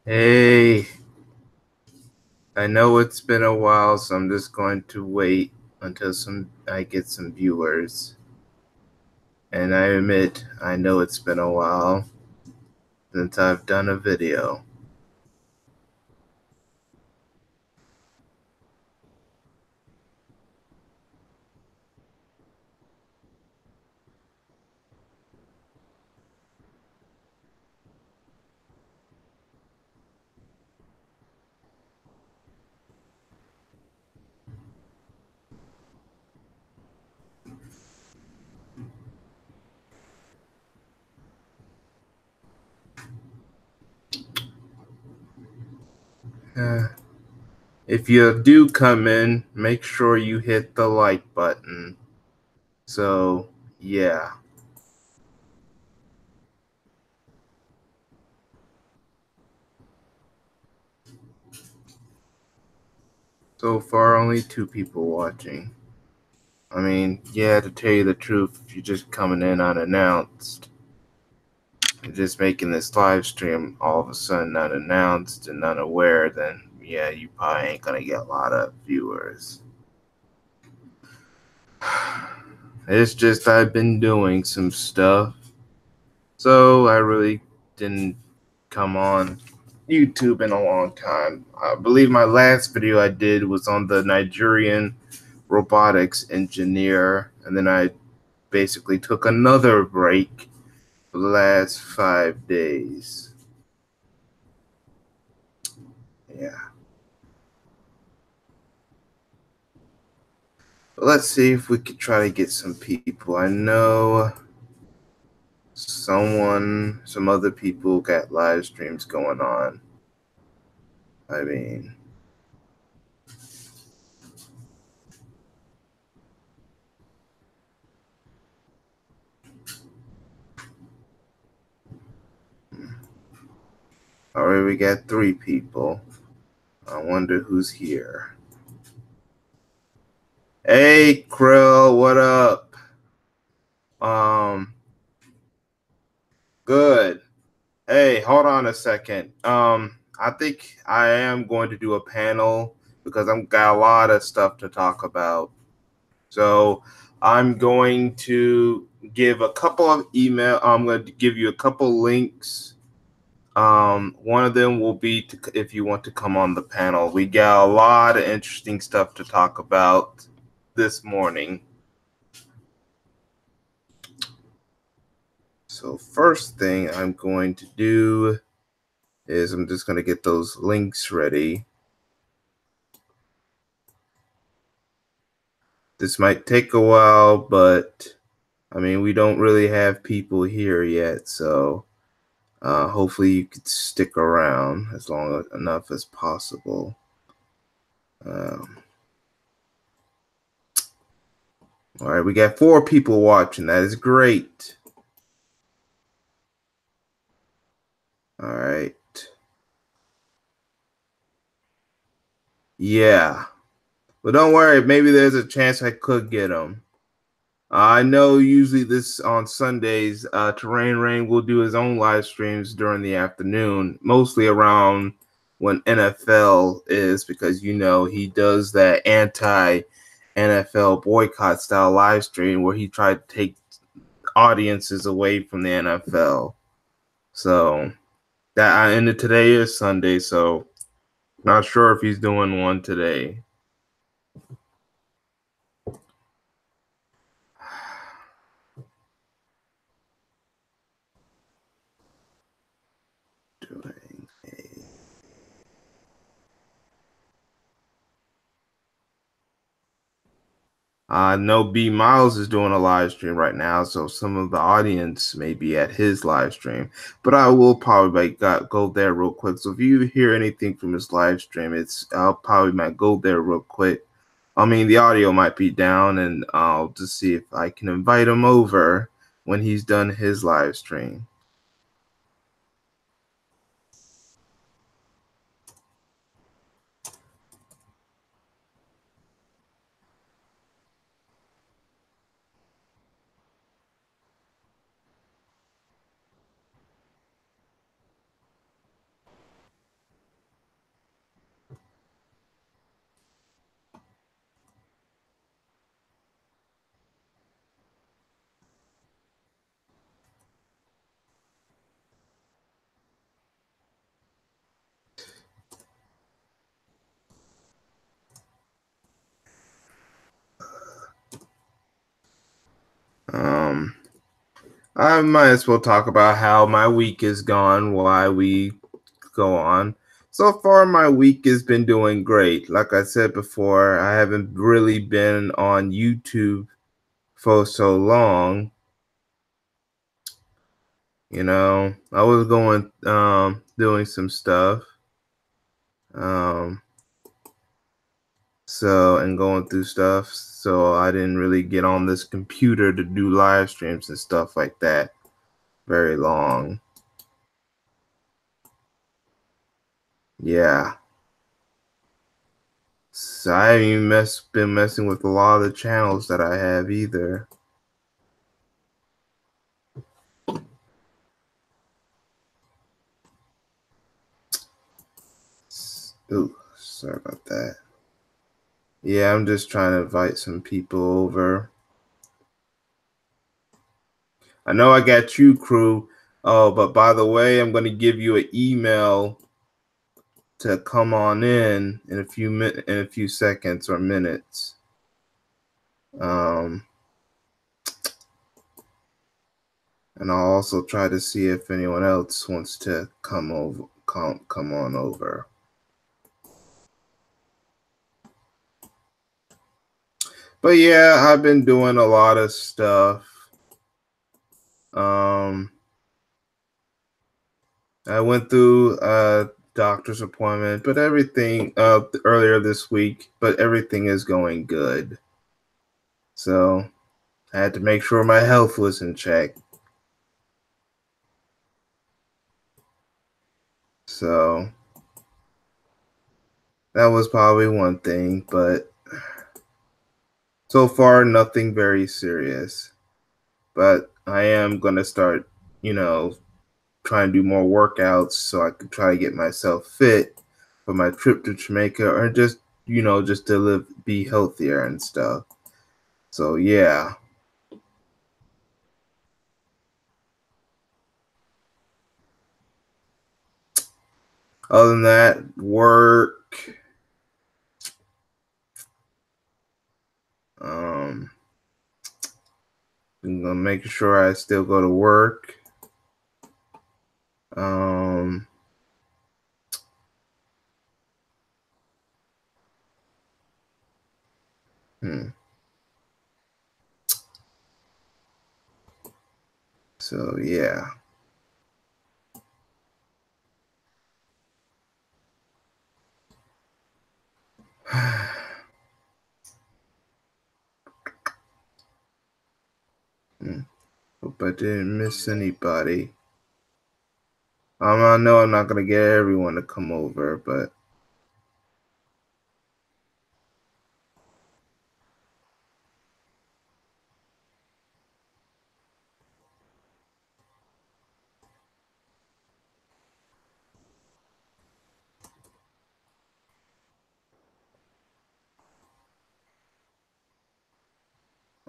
Hey, I know it's been a while, so I'm just going to wait until I get some viewers. And I admit, I know it's been a while since I've done a video. Uh, if you do come in, make sure you hit the like button. So, yeah. So far, only 2 people watching. I mean, yeah, to tell you the truth, if you're just coming in unannounced, just making this live stream all of a sudden unannounced and unaware, then yeah, you probably ain't gonna get a lot of viewers. It's just I've been doing some stuff, so I really didn't come on YouTube in a long time. I believe my last video I did was on the Nigerian robotics engineer, and then I basically took another break for the last 5 days. Yeah. Let's see if we could try to get some people. I know some other people got live streams going on. I mean, all right, we got 3 people. I wonder who's here. Hey, Krill, what up? Good. Hey, hold on a second. I think I am going to do a panel because I've got a lot of stuff to talk about. So I'm going to give a couple of email. I'm going to give you a couple links. One of them will be if you want to come on the panel. We got a lot of interesting stuff to talk about this morning. So first thing I'm going to do is I'm just going to get those links ready. This might take a while, but I mean, we don't really have people here yet, so hopefully you could stick around as long enough as possible. All right, we got 4 people watching. That is great. All right. Yeah. But don't worry. Maybe there's a chance I could get them. I know usually this on Sundays, Terrain Rain will do his own live streams during the afternoon, mostly around when NFL is, because he does that anti-NFL boycott style live stream where he tried to take audiences away from the NFL. So and today is Sunday, so not sure if he's doing one today. I know B Miles is doing a live stream right now, so some of the audience may be at his live stream. But I will probably go there real quick. So if you hear anything from his live stream, I'll probably might go there real quick. I mean, the audio might be down, and I'll just see if I can invite him over when he's done his live stream. I might as well talk about how my week is gone, why we go on. So far, my week has been doing great. Like I said before, I haven't really been on YouTube for so long. I was going doing some stuff. Um and going through stuff. So I didn't really get on this computer to do live streams and stuff like that very long. Yeah. So I haven't even been messing with a lot of the channels that I have either. Ooh, sorry about that. Yeah, I'm just trying to invite some people over. I know I got you, crew. Oh, but by the way, I'm going to give you an email to come on in a few seconds or minutes. And I'll also try to see if anyone else wants to come on over. But yeah, I've been doing a lot of stuff. I went through a doctor's appointment, but everything earlier this week, but everything is going good. So I had to make sure my health was in check. So that was probably one thing, but so far nothing very serious. But I am going to start, try and do more workouts so I can try to get myself fit for my trip to Jamaica, or just just to be healthier and stuff. So yeah. Other than that, work. I'm gonna make sure I still go to work. So yeah. Hope I didn't miss anybody. I know I'm not gonna get everyone to come over, but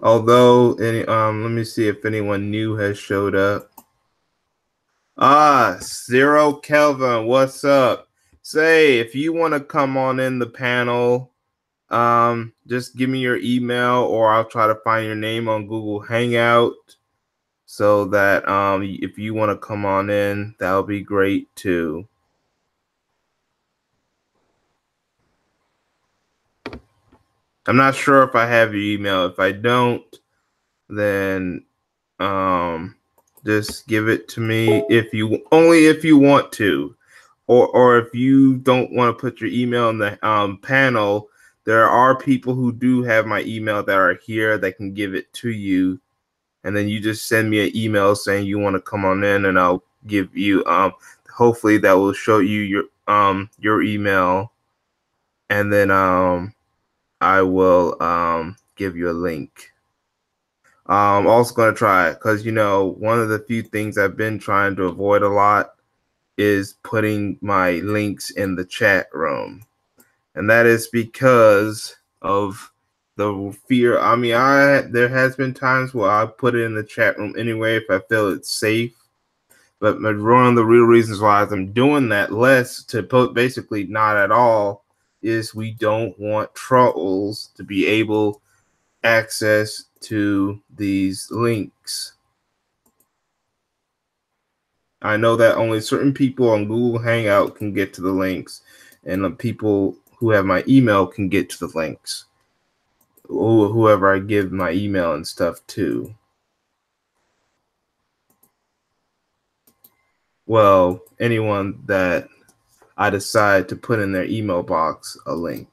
although let me see if anyone new has showed up. Zero Kelvin, what's up? Say if you want to come on in the panel, just give me your email or I'll try to find your name on Google Hangout so that if you want to come on in, that'll be great too. I'm not sure if I have your email. If I don't, then just give it to me if you want to, or if you don't want to put your email in the panel. There are people who do have my email that are here that can give it to you, and then you just send me an email saying you want to come on in, and I'll give you hopefully that will show you your email, and then I will give you a link. I'm also going to try, because one of the few things I've been trying to avoid a lot is putting my links in the chat room, and that is because of the fear. I mean, there has been times where I put it in the chat room anyway if I feel it's safe, but one of the real reasons why I'm doing that less to put basically not at all is we don't want trolls to be able access to these links. I know that only certain people on Google Hangout can get to the links, and the people who have my email can get to the links. Whoever I give my email and stuff to. Well, anyone that I decide to put in their email box a link.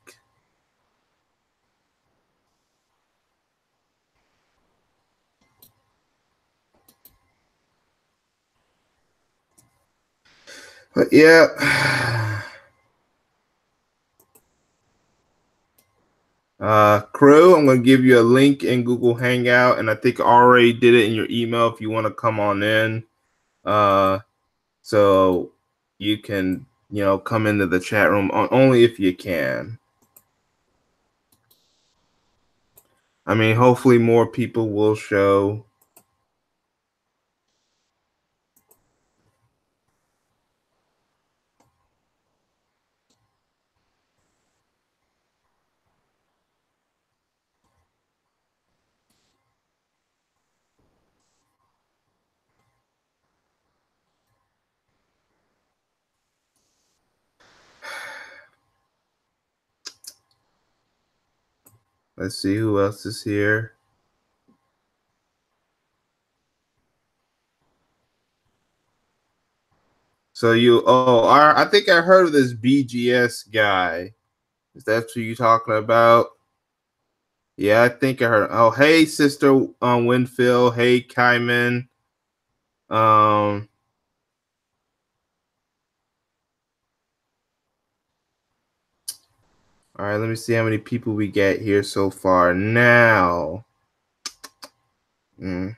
But yeah. Crew, I'm going to give you a link in Google Hangout, and I think I already did it in your email if you want to come on in. So you can, come into the chat room only if you can. I mean, hopefully more people will show. Let's see who else is here. So I think I heard of this BGS guy. Is that who you talking about? Yeah, I think I heard. Oh, hey, Sister Winfield. Hey, Kaiman. All right, let me see how many people we get here so far now. Okay.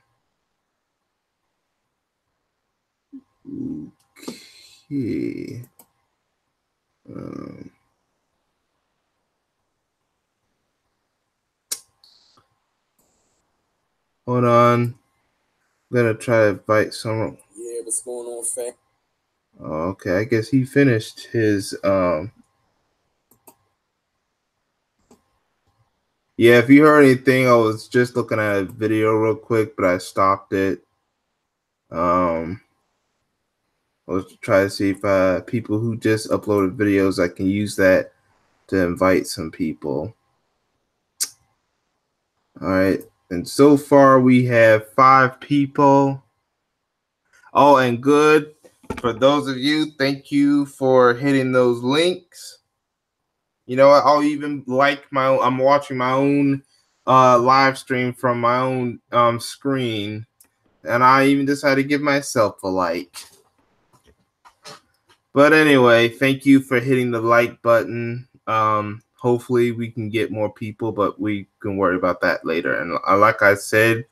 Hold on. I'm gonna try to invite someone. Yeah, what's going on, fam? Okay, I guess he finished his Yeah, if you heard anything, I was just looking at a video real quick, but I stopped it. I was trying to see if people who just uploaded videos, I can use that to invite some people. All right, and so far we have 5 people. Oh, and good for those of you, thank you for hitting those links. You know what? I'll even I'm watching my own live stream from my own screen, and I even decided to give myself a like. But anyway, thank you for hitting the like button. Hopefully we can get more people, but we can worry about that later. And like I said,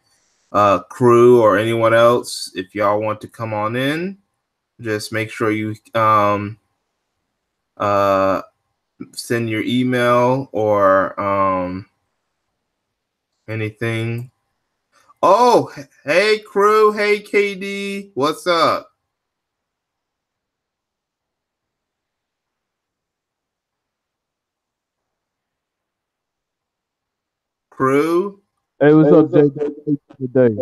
crew or anyone else, if y'all want to come on in, just make sure you send your email or anything. Oh, hey crew, hey KD, what's up? Crew? Hey, what's up, Jay? Today.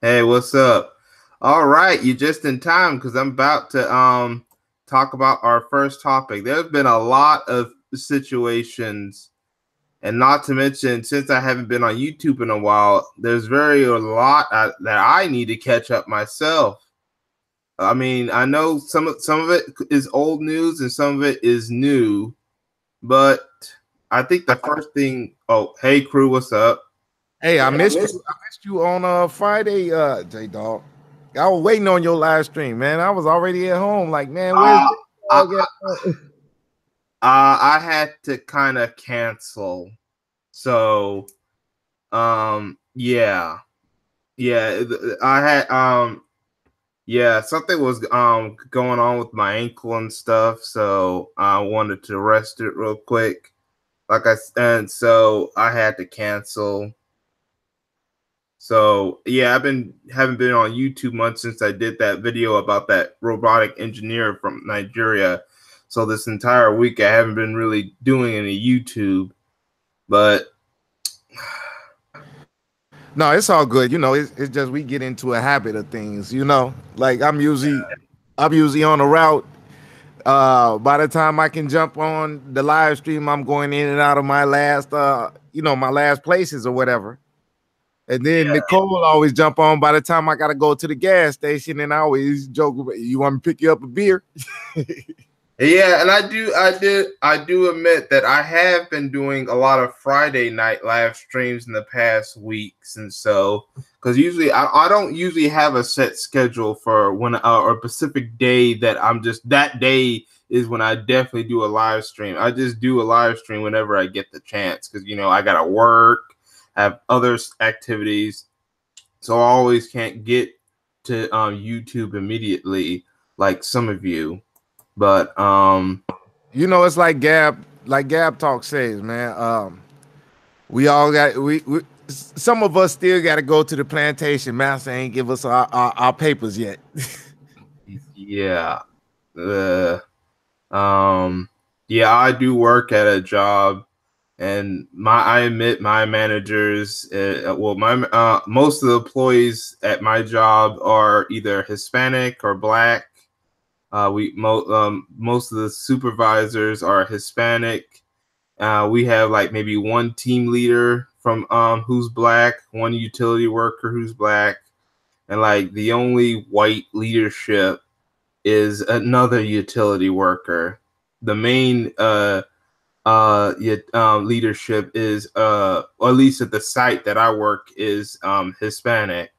Hey, what's up? All right, you're just in time because I'm about to talk about our first topic. There's been a lot of situations, and not to mention, since I haven't been on YouTube in a while, there's a lot that I need to catch up myself. I mean, I know some of it is old news and some of it is new, but I think the first thing. Oh, hey crew, what's up? Hey, I missed you on Friday, J Dog. I was waiting on your live stream, man. I was already at home. Like, man, where's I had to kind of cancel. So yeah. I had something was going on with my ankle and stuff, so I wanted to rest it real quick. And so I had to cancel. So yeah, haven't been on YouTube much since I did that video about that robotic engineer from Nigeria. So this entire week I haven't been really doing any YouTube, but No, it's all good. You know, it's just we get into a habit of things. You know, like I'm usually on a route. By the time I can jump on the live stream, I'm going in and out of my last, my last places or whatever. And then Nicole will always jump on by the time I gotta go to the gas station, and I always joke, "You want me to pick you up a beer?" Yeah, and I do admit that I have been doing a lot of Friday night live streams in the past weeks, and so because usually I don't usually have a set schedule for when or a specific day that I'm just that day is when I definitely do a live stream. I just do a live stream whenever I get the chance because I gotta work, have other activities, so I always can't get to YouTube immediately like some of you. But It's like Gab Talk says, man. We all got we some of us still got to go to the plantation. Master ain't give us our papers yet. yeah, uh, yeah, I do work at a job, and I admit my managers, my most of the employees at my job are either Hispanic or Black. Most of the supervisors are Hispanic. We have like maybe one team leader from who's Black, one utility worker who's Black, and like the only white leadership is another utility worker. The main leadership is or at least at the site that I work is Hispanic,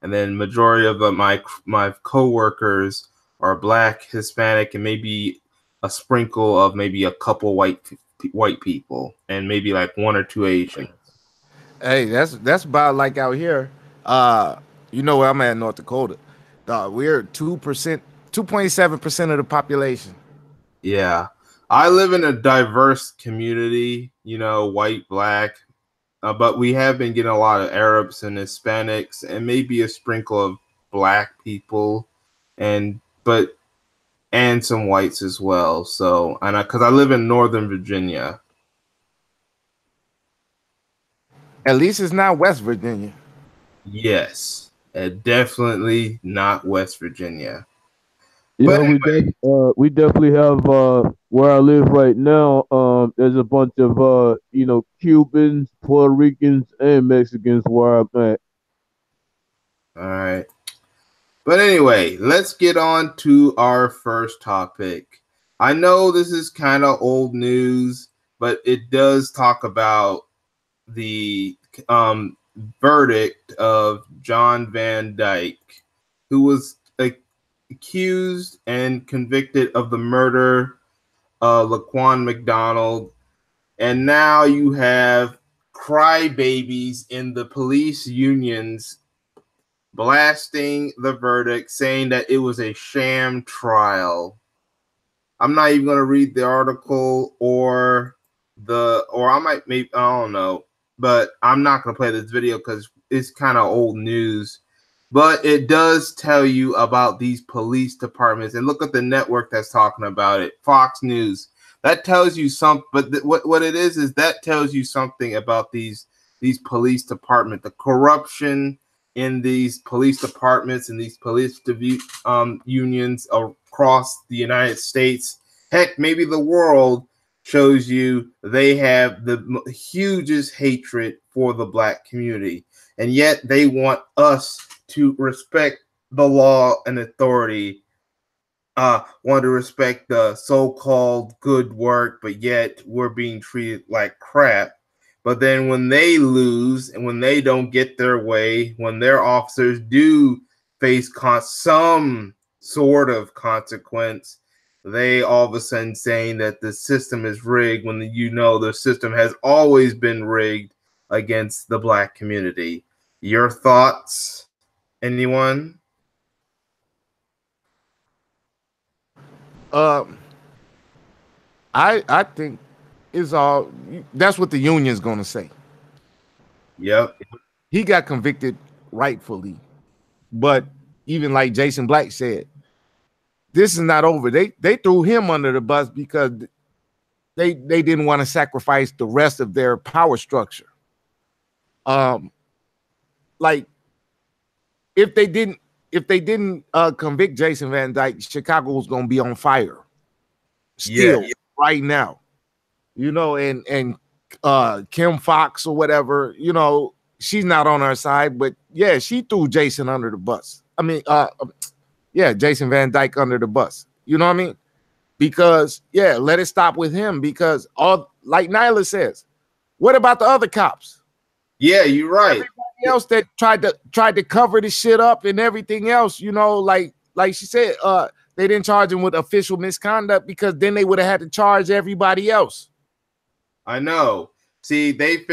and then majority of my coworkers are Black, Hispanic, and maybe a sprinkle of maybe a couple white people, and maybe like one or two Asians. Hey, that's about like out here. Where I'm at in North Dakota. We're 2%, 2.7% of the population. Yeah, I live in a diverse community. White, Black, but we have been getting a lot of Arabs and Hispanics, and maybe a sprinkle of Black people, and some whites as well. So, and because I live in Northern Virginia. At least it's not West Virginia. Yes, definitely not West Virginia. Yeah, But anyway, we definitely have where I live right now. There's a bunch of Cubans, Puerto Ricans, and Mexicans where I'm at. all right. But anyway, let's get on to our first topic. I know this is kind of old news, but it does talk about the verdict of John Van Dyke, who was accused and convicted of the murder of Laquan McDonald. And now you have crybabies in the police unions blasting the verdict, saying that it was a sham trial. I'm not even going to read the article or I might, maybe, I don't know, but I'm not going to play this video because it's kind of old news. But it does tell you about these police departments, and look at the network that's talking about it, Fox News. That tells you something, but what it is that tells you something about these police department, the corruption in these police departments and these police unions across the United States, heck, maybe the world, shows you they have the hugest hatred for the Black community. And yet they want us to respect the law and authority, want to respect the so-called good work, but yet we're being treated like crap. But then when they lose and when they don't get their way, when their officers do face some sort of consequence, they all of a sudden saying that the system is rigged when the system has always been rigged against the Black community. Your thoughts, anyone? I think it's all that's what the union's gonna say. Yep. He got convicted rightfully, but even like Jason Black said, this is not over. They threw him under the bus because they didn't want to sacrifice the rest of their power structure. like if they didn't convict Jason Van Dyke, Chicago was gonna be on fire still right now. You know, and Kim Fox or whatever, you know, she's not on our side, but yeah, she threw Jason under the bus. I mean, yeah, Jason Van Dyke under the bus. You know what I mean? Because yeah, let it stop with him. Because all like Nyla says, what about the other cops? Yeah, you're right. Everybody else that tried to cover this shit up and everything else, you know, like she said, they didn't charge him with official misconduct because then they would have had to charge everybody else. I know. See, these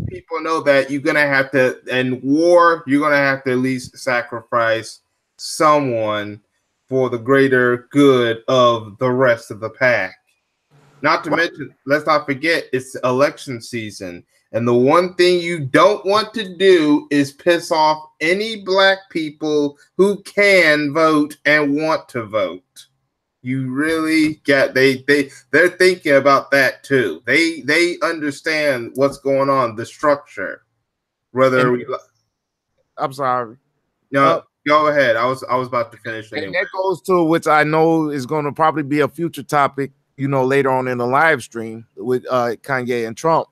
people know that you're gonna have to, in war, you're gonna have to at least sacrifice someone for the greater good of the rest of the pack. Not to mention, let's not forget, it's election season. And the one thing you don't want to do is piss off any black people who can vote and want to vote. You really they're thinking about that too. They understand what's going on, the structure. I'm sorry. No, go ahead. I was about to finish anyway. And that goes to which I know is going to probably be a future topic, you know, later on in the live stream with Kanye and Trump.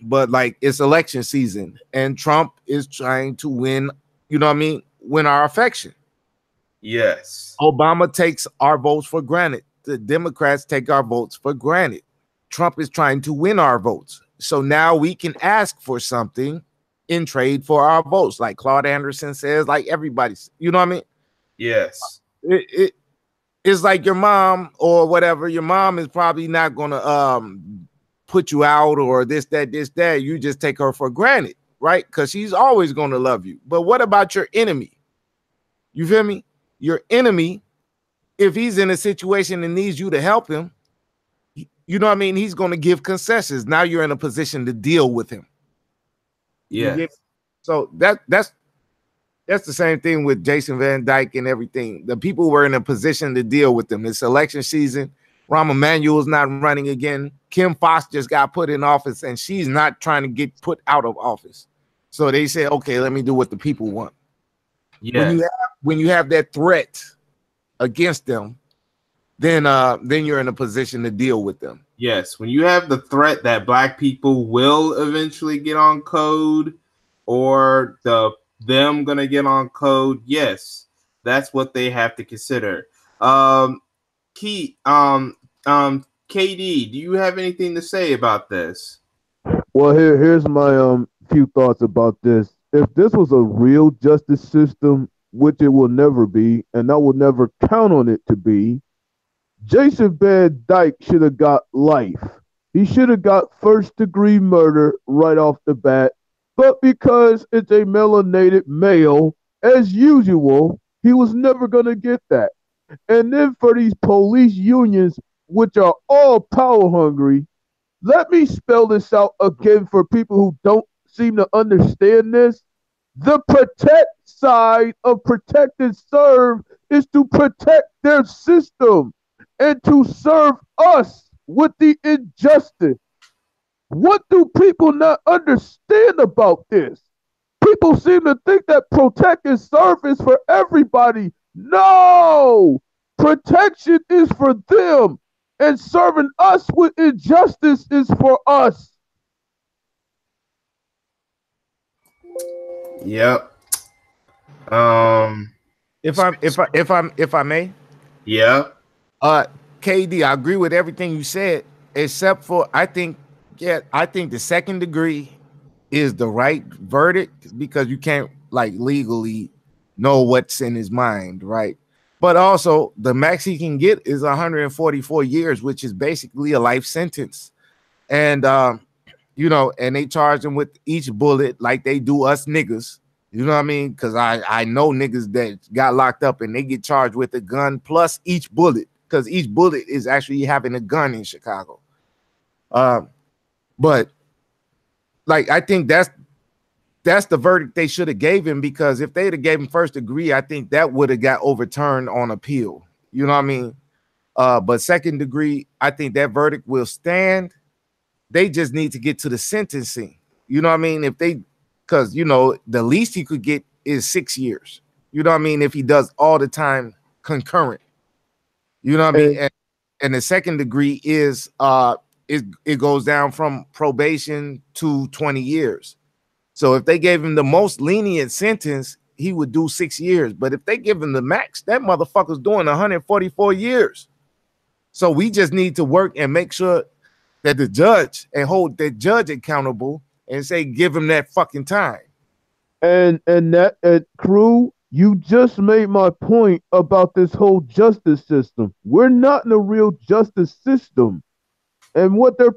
But like it's election season and Trump is trying to win, you know what I mean, win our affection. Yes. Obama takes our votes for granted. The Democrats take our votes for granted. Trump is trying to win our votes. So now we can ask for something in trade for our votes. Like Claude Anderson says, like everybody's, you know what I mean? Yes. It's like your mom or whatever. Your mom is probably not going to put you out or this, that. You just take her for granted, right? Because she's always going to love you. But what about your enemy? You feel me? Your enemy, if he's in a situation and needs you to help him, you know what I mean? He's going to give concessions. Now you're in a position to deal with him. Yeah. So that's the same thing with Jason Van Dyke and everything. The people were in a position to deal with them. It's election season. Rahm Emanuel's not running again. Kim Fox just got put in office and she's not trying to get put out of office. So they say, okay, let me do what the people want. Yeah. When you have that threat against them, then you're in a position to deal with them. Yes, when you have the threat that black people will eventually get on code or them gonna get on code, yes, that's what they have to consider. KD, do you have anything to say about this? Well, here's my few thoughts about this. If this was a real justice system, which it will never be, and I will never count on it to be, Jason Van Dyke should have got life. He should have got first-degree murder right off the bat, but because it's a melanated male, as usual, he was never going to get that. And then for these police unions, which are all power-hungry, let me spell this out again for people who don't seem to understand this. The protect side of protect and serve is to protect their system and to serve us with the injustice. What do people not understand about this? People seem to think that protect and serve is for everybody. No! Protection is for them, and serving us with injustice is for us. Yep. If I may, yeah. KD, I agree with everything you said, except for I think the second degree is the right verdict because you can't like legally know what's in his mind, right? But also the max he can get is 144 years, which is basically a life sentence. And you know, and they charge him with each bullet like they do us niggas. You know what I mean? Because I know niggas that got locked up and they get charged with a gun plus each bullet, because each bullet is actually having a gun in Chicago. But like I think that's the verdict they should have gave him, because if they'd have gave him first degree, I think that would have got overturned on appeal. You know what I mean? But second degree, I think that verdict will stand. They just need to get to the sentencing. You know what I mean? If they, because you know, the least he could get is 6 years. You know what I mean? If he does all the time concurrent. You know what I mean? And And the second degree is it goes down from probation to 20 years. So if they gave him the most lenient sentence, he would do 6 years. But if they give him the max, that motherfucker's doing 144 years. So we just need to work and make sure that the judge and hold that judge accountable and say, give him that fucking time. and crew, you just made my point about this whole justice system. We're not in a real justice system, and what their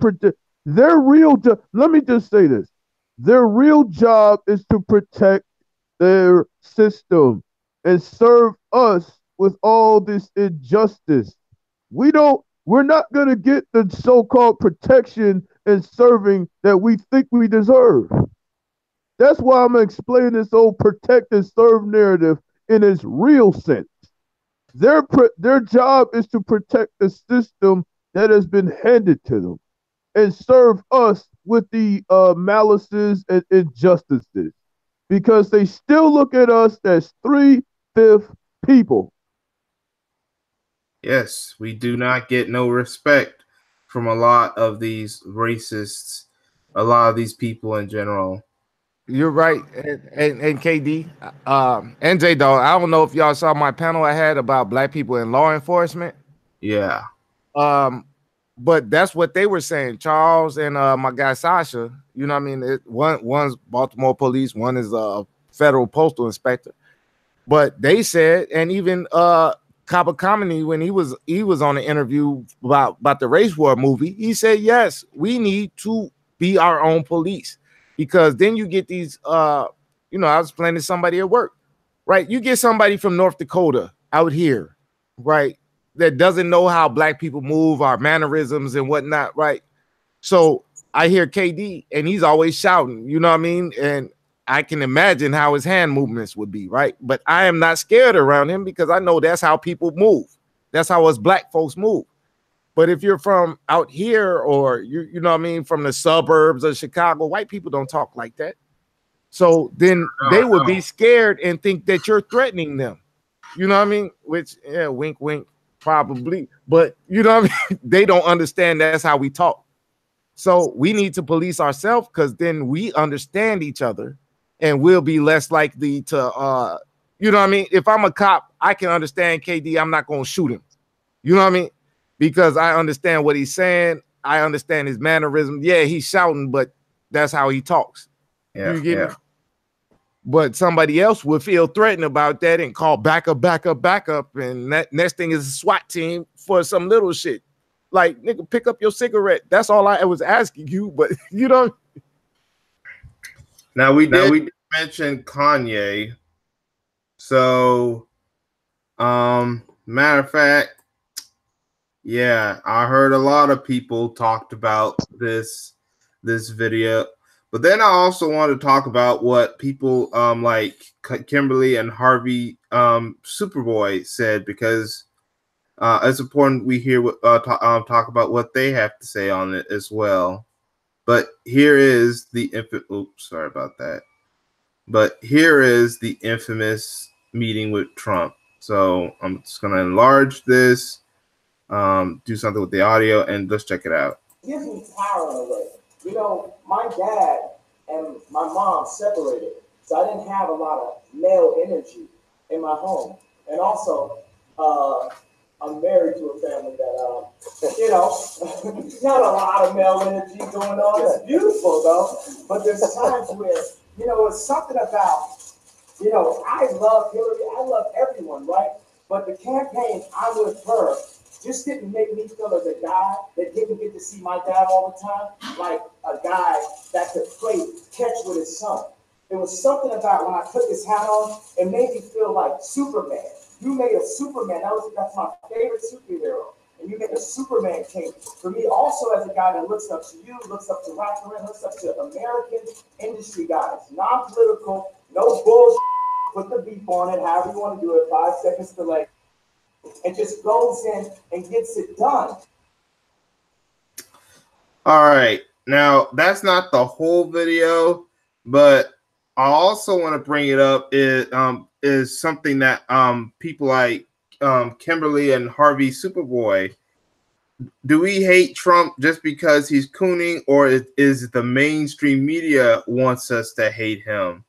real let me just say this: their real job is to protect their system and serve us with all this injustice. We're not going to get the so-called protection and serving that we think we deserve. That's why I'm explaining this old protect and serve narrative in its real sense. Their job is to protect the system that has been handed to them and serve us with the malices and injustices, because they still look at us as 3/5 people. Yes, we do not get no respect from a lot of these racists, a lot of these people in general. You're right. And KD, and J Dog, I don't know if y'all saw my panel I had about black people in law enforcement. Yeah. Um, but that's what they were saying. Charles and my guy Sasha, you know what I mean? One's Baltimore police, one is a federal postal inspector. But they said, and even Kaba Kameni, when he was on an interview about the race war movie, he said, yes, we need to be our own police, because then you get these you know, I was explaining to somebody at work, right? You get somebody from North Dakota out here, right, that doesn't know how black people move, our mannerisms and whatnot, right? So I hear KD and he's always shouting, you know what I mean? And I can imagine how his hand movements would be, right? But I am not scared around him because I know that's how people move. That's how us black folks move. But if you're from out here, or you know what I mean, from the suburbs of Chicago, white people don't talk like that. So then they would be scared and think that you're threatening them. You know what I mean? Which, yeah, wink, wink, probably. But you know what I mean? They don't understand that's how we talk. So we need to police ourselves, because then we understand each other and we'll be less likely to, you know what I mean? If I'm a cop, I can understand KD. I'm not going to shoot him. You know what I mean? Because I understand what he's saying. I understand his mannerism. Yeah, he's shouting, but that's how he talks. Yeah. You get Yeah. me? But somebody else would feel threatened about that and call backup, backup, backup. And that next thing is a SWAT team for some little shit. Like, nigga, pick up your cigarette. That's all I was asking you. But you know, Now we did mention Kanye. So, matter of fact, yeah, I heard a lot of people talked about this video, but then I also want to talk about what people like Kimberly and Harvey Superboy said, because it's important we hear what talk about what they have to say on it as well. But here is the oops, sorry about that. But here is the infamous meeting with Trump. So I'm just gonna enlarge this, do something with the audio, and let's check it out. It gives me power in a way. You know, my dad and my mom separated, so I didn't have a lot of male energy in my home. And also, I'm married to a family that, you know, not a lot of male energy going on. It's beautiful, though. But there's times where, you know, it's something about, you know, I love Hillary. I love everyone, right? But the campaign, I'm with her, just didn't make me feel as a guy that didn't get to see my dad all the time, like a guy that could play catch with his son. There was something about when I put this hat on, it made me feel like Superman. You made a Superman. That's my favorite superhero. And you made a Superman cape. For me, also as a guy that looks up to you, looks up to Rockefeller, looks up to American industry guys, non-political, no bullshit, put the beep on it, however you want to do it, 5 seconds delay, and just goes in and gets it done. All right. Now, that's not the whole video, but I also want to bring it up is something that people like Kimberly and Harvey Superboy, do we hate Trump just because he's cooning, or is the mainstream media wants us to hate him?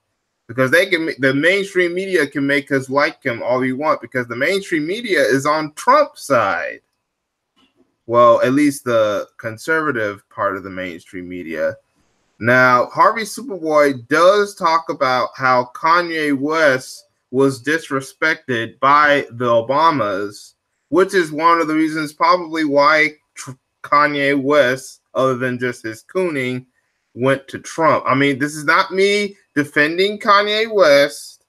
Because the mainstream media can make us like him all we want, because the mainstream media is on Trump's side. Well, at least the conservative part of the mainstream media. Now, Harvey Superboy does talk about how Kanye West was disrespected by the Obamas, which is one of the reasons probably why Kanye West, other than just his cooning, went to Trump. I mean, this is not me defending Kanye West,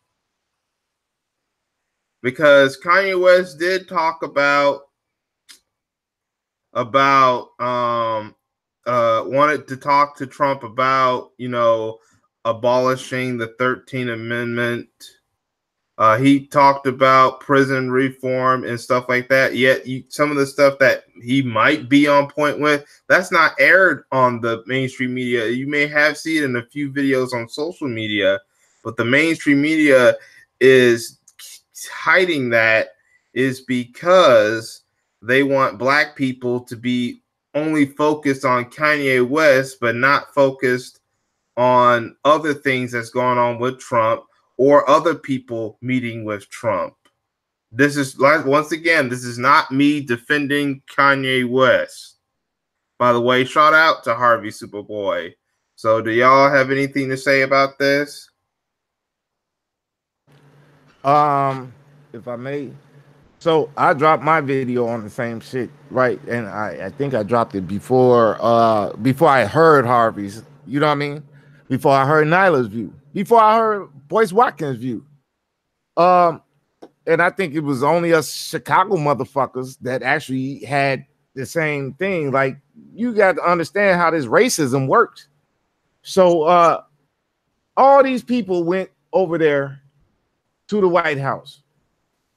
because Kanye West did talk about wanted to talk to Trump about, abolishing the 13th Amendment. He talked about prison reform and stuff like that. Yet some of the stuff that he might be on point with, that's not aired on the mainstream media. You may have seen it in a few videos on social media, but the mainstream media is hiding that, is because they want black people to be only focused on Kanye West, but not focused on other things that's going on with Trump or other people meeting with Trump. This is, once again, this is not me defending Kanye West. By the way, shout out to Harvey Superboy. So do y'all have anything to say about this? If I may. So I dropped my video on the same shit, right? And I think I dropped it before I heard Harvey's, you know what I mean? Before I heard Nyla's view, before I heard Boyce Watkins' view. And I think it was only us Chicago motherfuckers that actually had the same thing. Like, you got to understand how this racism works. So all these people went over there to the White House,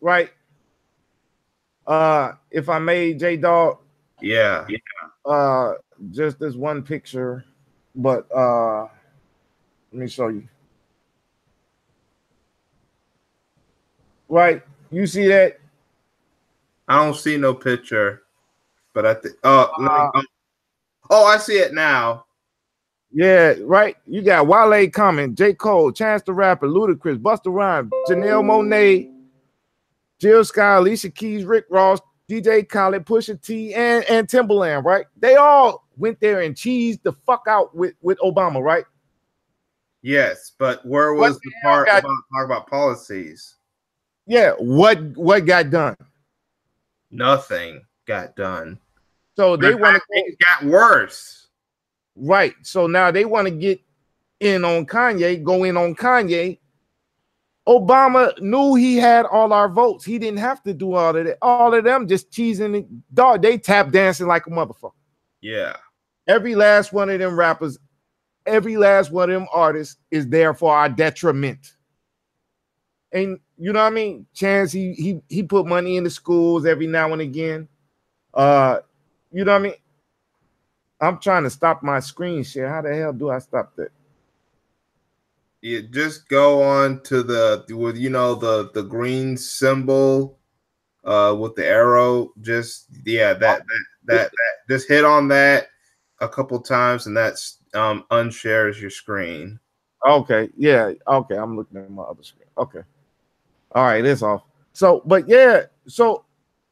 right? If I may, J Dog. Yeah. Just this one picture, but let me show you. Right, you see that? I don't see no picture, but I think. Oh, I see it now. Yeah, right. You got Wale Common, J. Cole, Chance the Rapper, Ludacris, Busta Rhymes, Janelle Monáe, Jill Scott, Alicia Keys, Rick Ross, DJ Khaled, Pusha T, and Timbaland, right? They all went there and cheesed the fuck out with Obama, right? Yes, but where was the part about talk about policies? Yeah, what got done? Nothing got done. So they want to. It got worse. Right. So now they want to get in on Kanye, go in on Kanye. Obama knew he had all our votes. He didn't have to do all of that. All of them just cheesing it. Dog, they tap dancing like a motherfucker. Yeah. Every last one of them rappers, every last one of them artists is there for our detriment. And you know what I mean? Chance, he put money in the schools every now and again. You know what I mean? I'm trying to stop my screen share. How the hell do I stop that? You just go on to the green symbol with the arrow. Just that just hit on that a couple times, and that's unshares your screen. Okay, yeah, okay. I'm looking at my other screen. Okay. All right, it's off. So, but yeah, so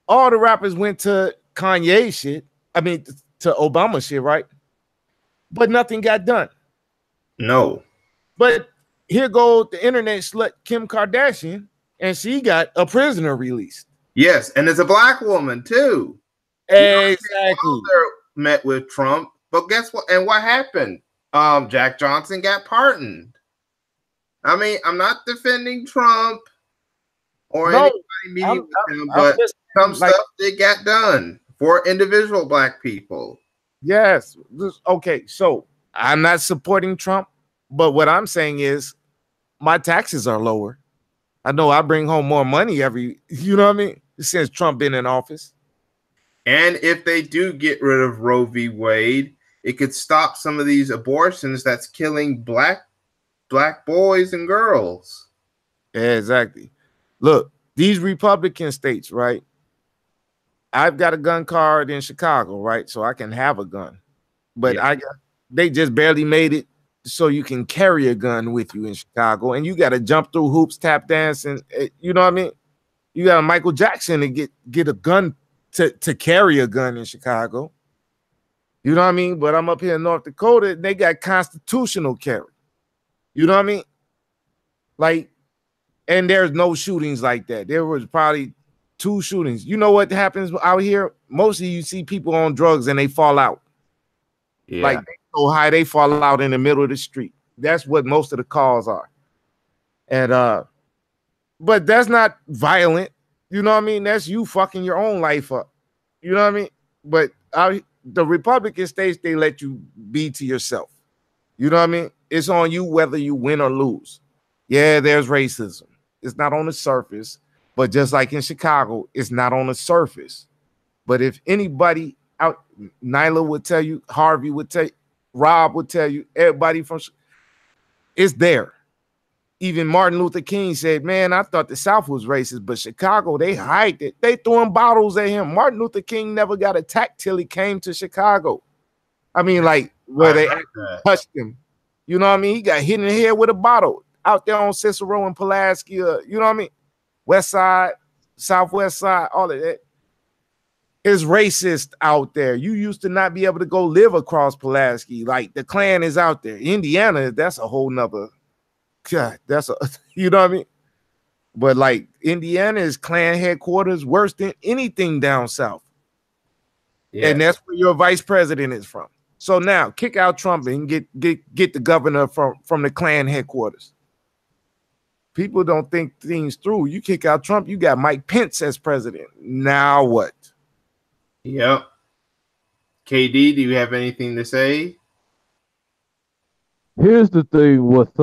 all the rappers went to Kanye shit. I mean, to Obama shit, right? But nothing got done. No. But here goes the internet slut Kim Kardashian, and she got a prisoner released. Yes, and it's a black woman too. Exactly. Met with Trump, but guess what? And what happened? Jack Johnson got pardoned. I mean, I'm not defending Trump or anybody meeting with him, but some stuff they got done for individual black people. Yes. Okay. So I'm not supporting Trump, but what I'm saying is my taxes are lower. I know I bring home more money you know what I mean? Since Trump been in office. And if they do get rid of Roe v. Wade, it could stop some of these abortions that's killing black boys and girls. Yeah, exactly. Look, these Republican states, right? I've got a gun card in Chicago, right? So I can have a gun. But Yeah. they just barely made it so you can carry a gun with you in Chicago, and you got to jump through hoops, tap dance, and you know what I mean. You got a Michael Jackson to get a gun to carry a gun in Chicago. You know what I mean? But I'm up here in North Dakota, and they got constitutional carry. You know what I mean? Like, and there's no shootings like that. There was probably 2 shootings. You know what happens out here? Mostly you see people on drugs and they fall out. Yeah. Like they so high, they fall out in the middle of the street. That's what most of the calls are. And but that's not violent. You know what I mean? That's you fucking your own life up. You know what I mean? But the Republican states, they let you be to yourself. You know what I mean? It's on you whether you win or lose. Yeah, there's racism. It's not on the surface, but just like in Chicago, it's not on the surface. But if anybody out, Nyla would tell you, Harvey would tell you, Rob would tell you, everybody from it's there. Even Martin Luther King said, man, I thought the South was racist, but Chicago, they hiked it. They throwing bottles at him. Martin Luther King never got attacked till he came to Chicago. I mean, like, where they touched him. You know what I mean? He got hit in the head with a bottle out there on Cicero and Pulaski. You know what I mean? West Side, Southwest Side, all of that. It's racist out there. You used to not be able to go live across Pulaski. Like, the Klan is out there. Indiana, that's a whole nother... God, that's a, you know what I mean? But like Indiana is Klan headquarters worse than anything down south. Yeah. And that's where your vice president is from. So now kick out Trump and get the governor from the Klan headquarters. People don't think things through. You kick out Trump, you got Mike Pence as president. Now what? Yep. KD, do you have anything to say? Here's the thing with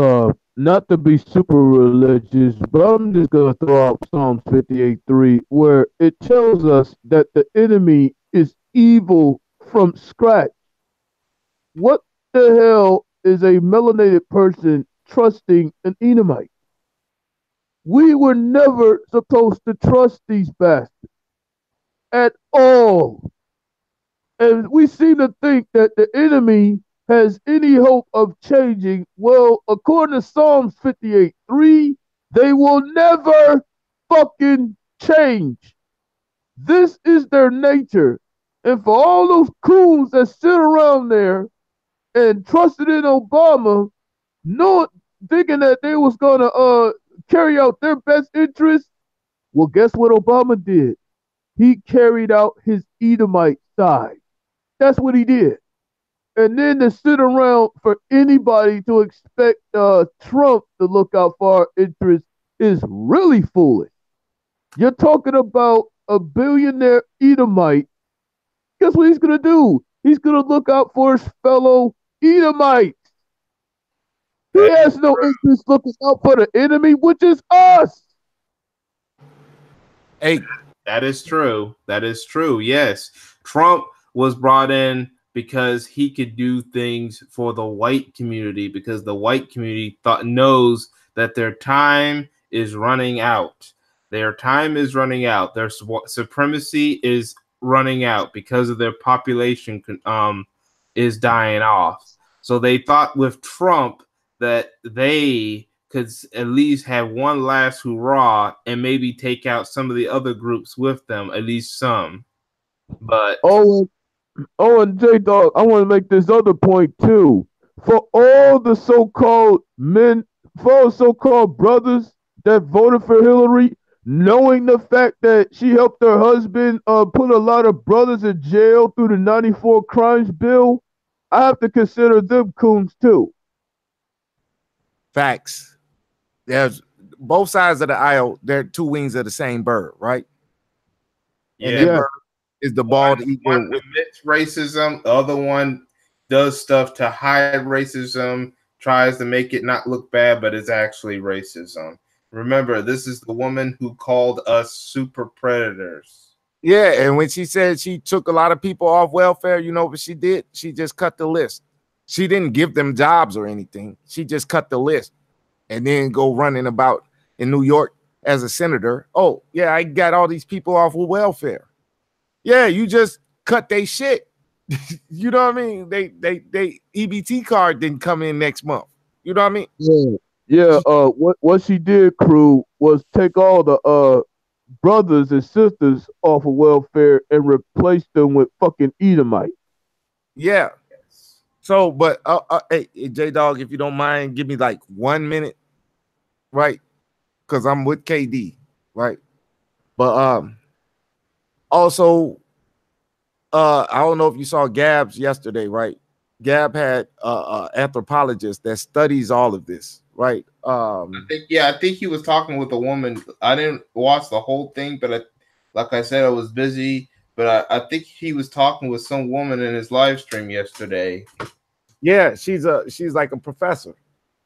not to be super religious, but I'm just gonna throw out Psalms 58:3, where it tells us that the enemy is evil from scratch. What the hell is a melanated person trusting an Edomite? We were never supposed to trust these bastards at all. And we seem to think that the enemy has any hope of changing. Well, according to Psalms 58:3, they will never fucking change. This is their nature. And for all those coons that sit around there and trusted in Obama, not thinking that they was gonna carry out their best interests, well, guess what Obama did? He carried out his Edomite side. That's what he did. And then to sit around for anybody to expect Trump to look out for our interests is really foolish. You're talking about a billionaire Edomite. Guess what he's going to do? He's going to look out for his fellow Edomites. He has no interest looking out for the enemy, which is us. Hey, that is true. That is true. Yes. Trump was brought in because he could do things for the white community, because the white community knows that their time is running out. Their time is running out. Their supremacy is running out because of their population is dying off. So they thought with Trump that they could at least have one last hurrah and maybe take out some of the other groups with them, at least some. But and J Dog, I want to make this other point too. For all the so-called men, for all so-called brothers that voted for Hillary, knowing the fact that she helped her husband put a lot of brothers in jail through the 94 crimes bill, I have to consider them coons too. Facts. There's both sides of the aisle. They're 2 wings of the same bird, right? Yeah. And that bird is the bald eagle. One admits racism, the other one does stuff to hide racism, tries to make it not look bad, but it's actually racism. Remember, this is the woman who called us super predators. Yeah, and when she said she took a lot of people off welfare, you know what she did? She just cut the list. She didn't give them jobs or anything. She just cut the list and then go running about in New York as a senator. Oh, yeah, I got all these people off of welfare. Yeah, you just cut they shit. You know what I mean? They EBT card didn't come in next month. You know what I mean? Yeah. Yeah, what she did, crew, was take all the brothers and sisters off of welfare and replace them with fucking Edomite. Yeah. So, but hey, J Dog, if you don't mind, give me like 1 minute, right? Because I'm with KD, right? But also, I don't know if you saw Gab's yesterday, right? Gab had anthropologist that studies all of this, right? I think he was talking with a woman. I didn't watch the whole thing, but like I said, I was busy. But I think he was talking with some woman in his live stream yesterday. Yeah, she's like a professor.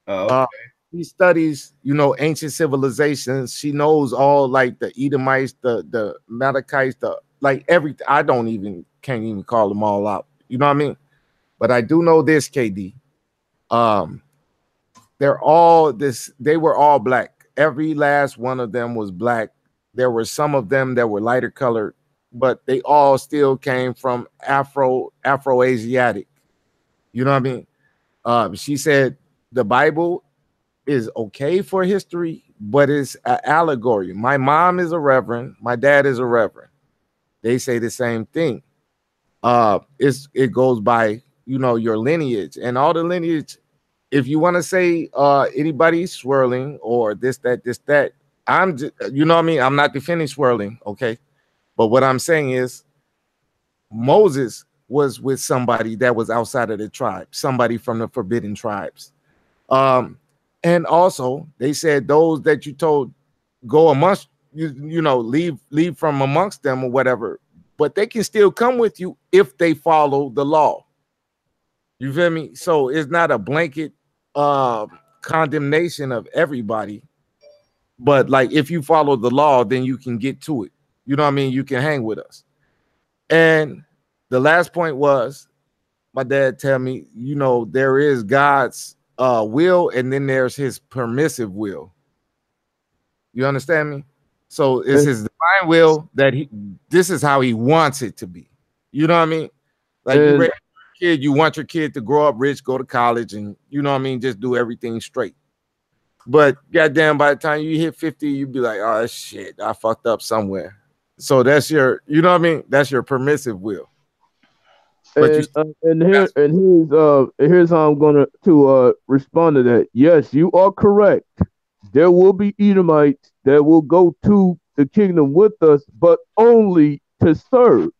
Oh, Uh, okay. he studies, ancient civilizations. She knows all like the Edomites, the Malachites, the like everything. I can't even call them all out. You know what I mean? But I do know this, KD. Um, they were all black. Every last one of them was black. There were some of them that were lighter colored, but they all still came from Afro-Asiatic. You know what I mean? She said the Bible is okay for history, but it's an allegory. My mom is a reverend. My dad is a reverend. They say the same thing. It goes by your lineage and all the lineage. If you want to say anybody swirling or this that, I'm just, you know what I mean. I'm not defending swirling, okay. But what I'm saying is Moses was with somebody that was outside of the tribe, somebody from the forbidden tribes. Um, and also they said those that you told go amongst leave from amongst them or whatever, but they can still come with you if they follow the law. You feel me? So it's not a blanket uh condemnation of everybody, but like if you follow the law, then you can get to it. You know what I mean? You can hang with us. And the last point was my dad tell me, there is God's will and then there's his permissive will. You understand me? So it's And, his divine will that this is how he wants it to be. You know what I mean? Like you and raise your kid, you want your kid to grow up rich, go to college, and you know what I mean, just do everything straight. But goddamn, by the time you hit 50, you be like, oh shit, I fucked up somewhere. So that's you know what I mean? That's your permissive will. But you and here's how I'm gonna respond to that. Yes, you are correct. There will be Edomites that will go to the kingdom with us, but only to serve,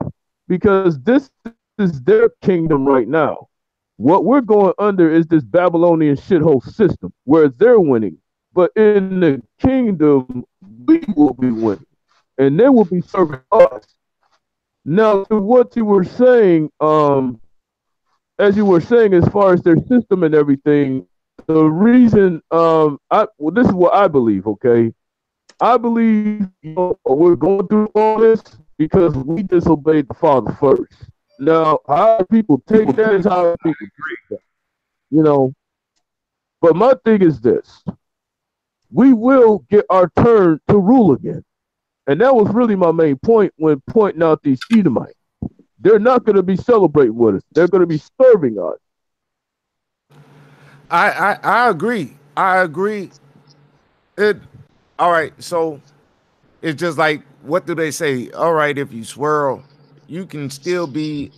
because this is their kingdom right now. What we're going under is this Babylonian shithole system where they're winning, but in the kingdom we will be winning, and they will be serving us. Now, to what you were saying, as you were saying, as far as their system and everything, the reason, this is what I believe. Okay, I believe we're going through all this because we disobeyed the Father first. Now, how people take that is how people take that, you know. But my thing is this: we will get our turn to rule again, and that was really my main point when pointing out these Edomites. They're not going to be celebrating with us. They're going to be serving us. I agree. I agree. It all right, so it's just like what do they say? All right, if you swirl, you can still be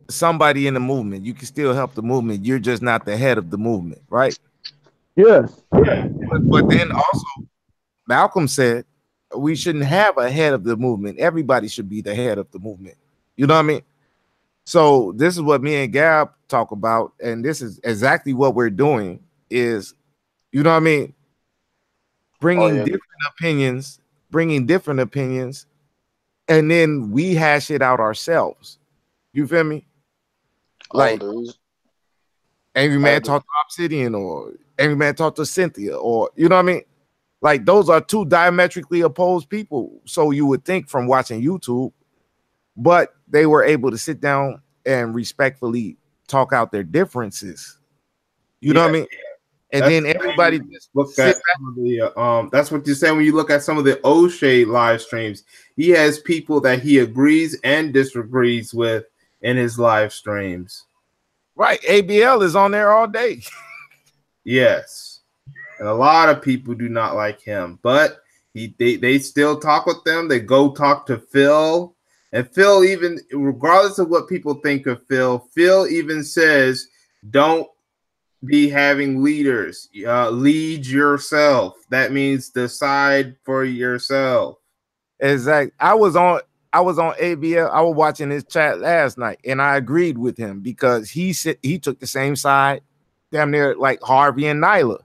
somebody in the movement. You can still help the movement. You're just not the head of the movement, right? Yes. But then also Malcolm said we shouldn't have a head of the movement. Everybody should be the head of the movement. You know what I mean? So this is what me and Gab talk about, and this is exactly what we're doing. Is you know what I mean? Oh Bringing yeah. bringing different opinions, and then we hash it out ourselves. You feel me? Oh, Like the reason. Angry Man talk to Obsidian, or Angry Man talk to Cynthia, or you know what I mean? Like those are two diametrically opposed people. So you would think from watching YouTube, but they were able to sit down and respectfully talk out their differences. You know Yeah, what I mean? And that's then the way everybody you just look sit at back. some of the. That's what you say when you look at some of the O'Shea live streams. He has people that he agrees and disagrees with in his live streams. Right. ABL is on there all day. Yes, and a lot of people do not like him, but they still talk with them. They go talk to Phil, and Phil, even regardless of what people think of Phil even says, "Don't be having leaders. Lead yourself. That means decide for yourself." Exactly. I was on ABL. I was watching his chat last night, and I agreed with him because he said he took the same side, damn near like Harvey and Nyla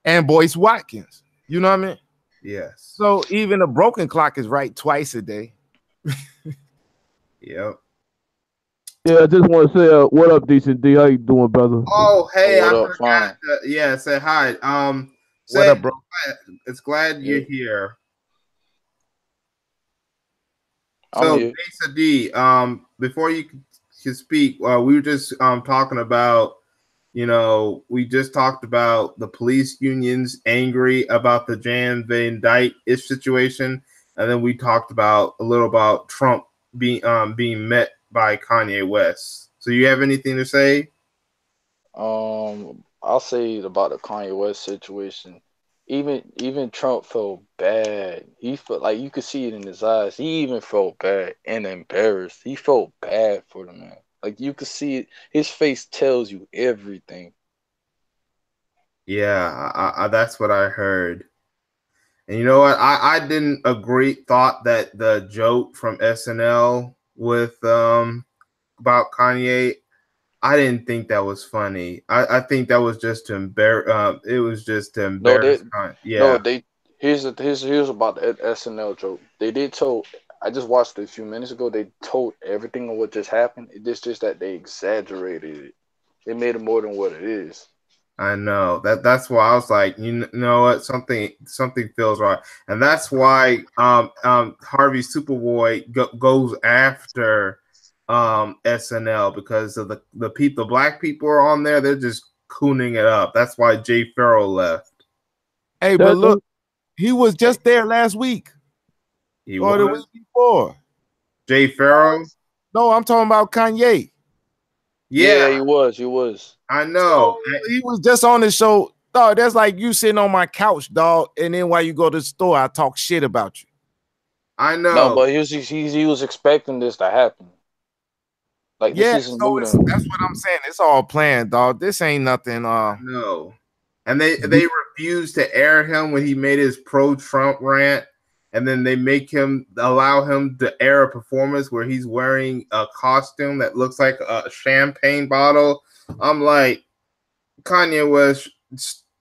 and Boyce Watkins. You know what I mean? Yes. So even a broken clock is right twice a day. Yep. Yeah, I just want to say, what up, Decent D? How you doing, brother? Oh, Oh, hey, I what up? forgot. Fine. Yeah, say hi. What Say up, bro? it's glad you're Yeah, here. I'm So, here. Lisa D, before you can speak, we were just talking about, we just talked about the police unions angry about the Jan Van Dyke ish situation, and then we talked about a little about Trump being met by Kanye West. So, you have anything to say? I'll say about the Kanye West situation. Even Trump felt bad. He felt like you could see it in his eyes. He even felt bad and embarrassed. He felt bad for the man. Like you could see it. His face tells you everything. Yeah, that's what I heard. And you know what? I didn't agree. Thought that the joke from SNL with about Kanye, I didn't think that was funny. I think that was just to embarrass. It was just to No, embarrass they Kanye. no Yeah, they here's about the SNL joke. They did told. I just watched it a few minutes ago. They told everything of what just happened. It's just that they exaggerated it. They made it more than what it is. I know that's why I was like, know what, something feels right, and that's why Harvey Superboy goes after SNL because of the people, the black people are on there. They're just cooning it up. That's why Jay Farrell left. Hey, but That, look, he was just there last week He or the week was before. Jay Farrell. No, I'm talking about Kanye. Yeah, Yeah, he was. He was. I So know. he was just on the show. Dog, that's like you sitting on my couch, dog, and then while you go to the store, I talk shit about you. I No, know. but he was expecting this to happen. Like this Yeah, isn't so new to it's him. that's what I'm saying. It's all planned, dog. This ain't nothing. No. And they refused to air him when he made his pro-Trump rant, and then they make him allow him to air a performance where he's wearing a costume that looks like a champagne bottle. I'm like, Kanye West,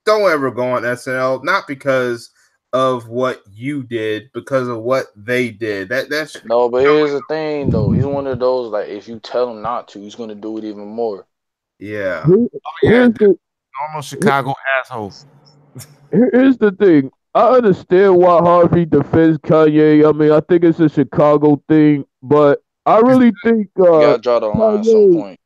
don't ever go on SNL, not because of what you did, because of what they did. That's No, but here's the thing though. He's one of those like if you tell him not to, he's gonna do it even more. yeah. here- Yeah, here's the normal Chicago asshole. here's the thing. I understand why Harvey defends Kanye. I mean, I think it's a Chicago thing, but I really think You gotta draw the line at some Kanye. point.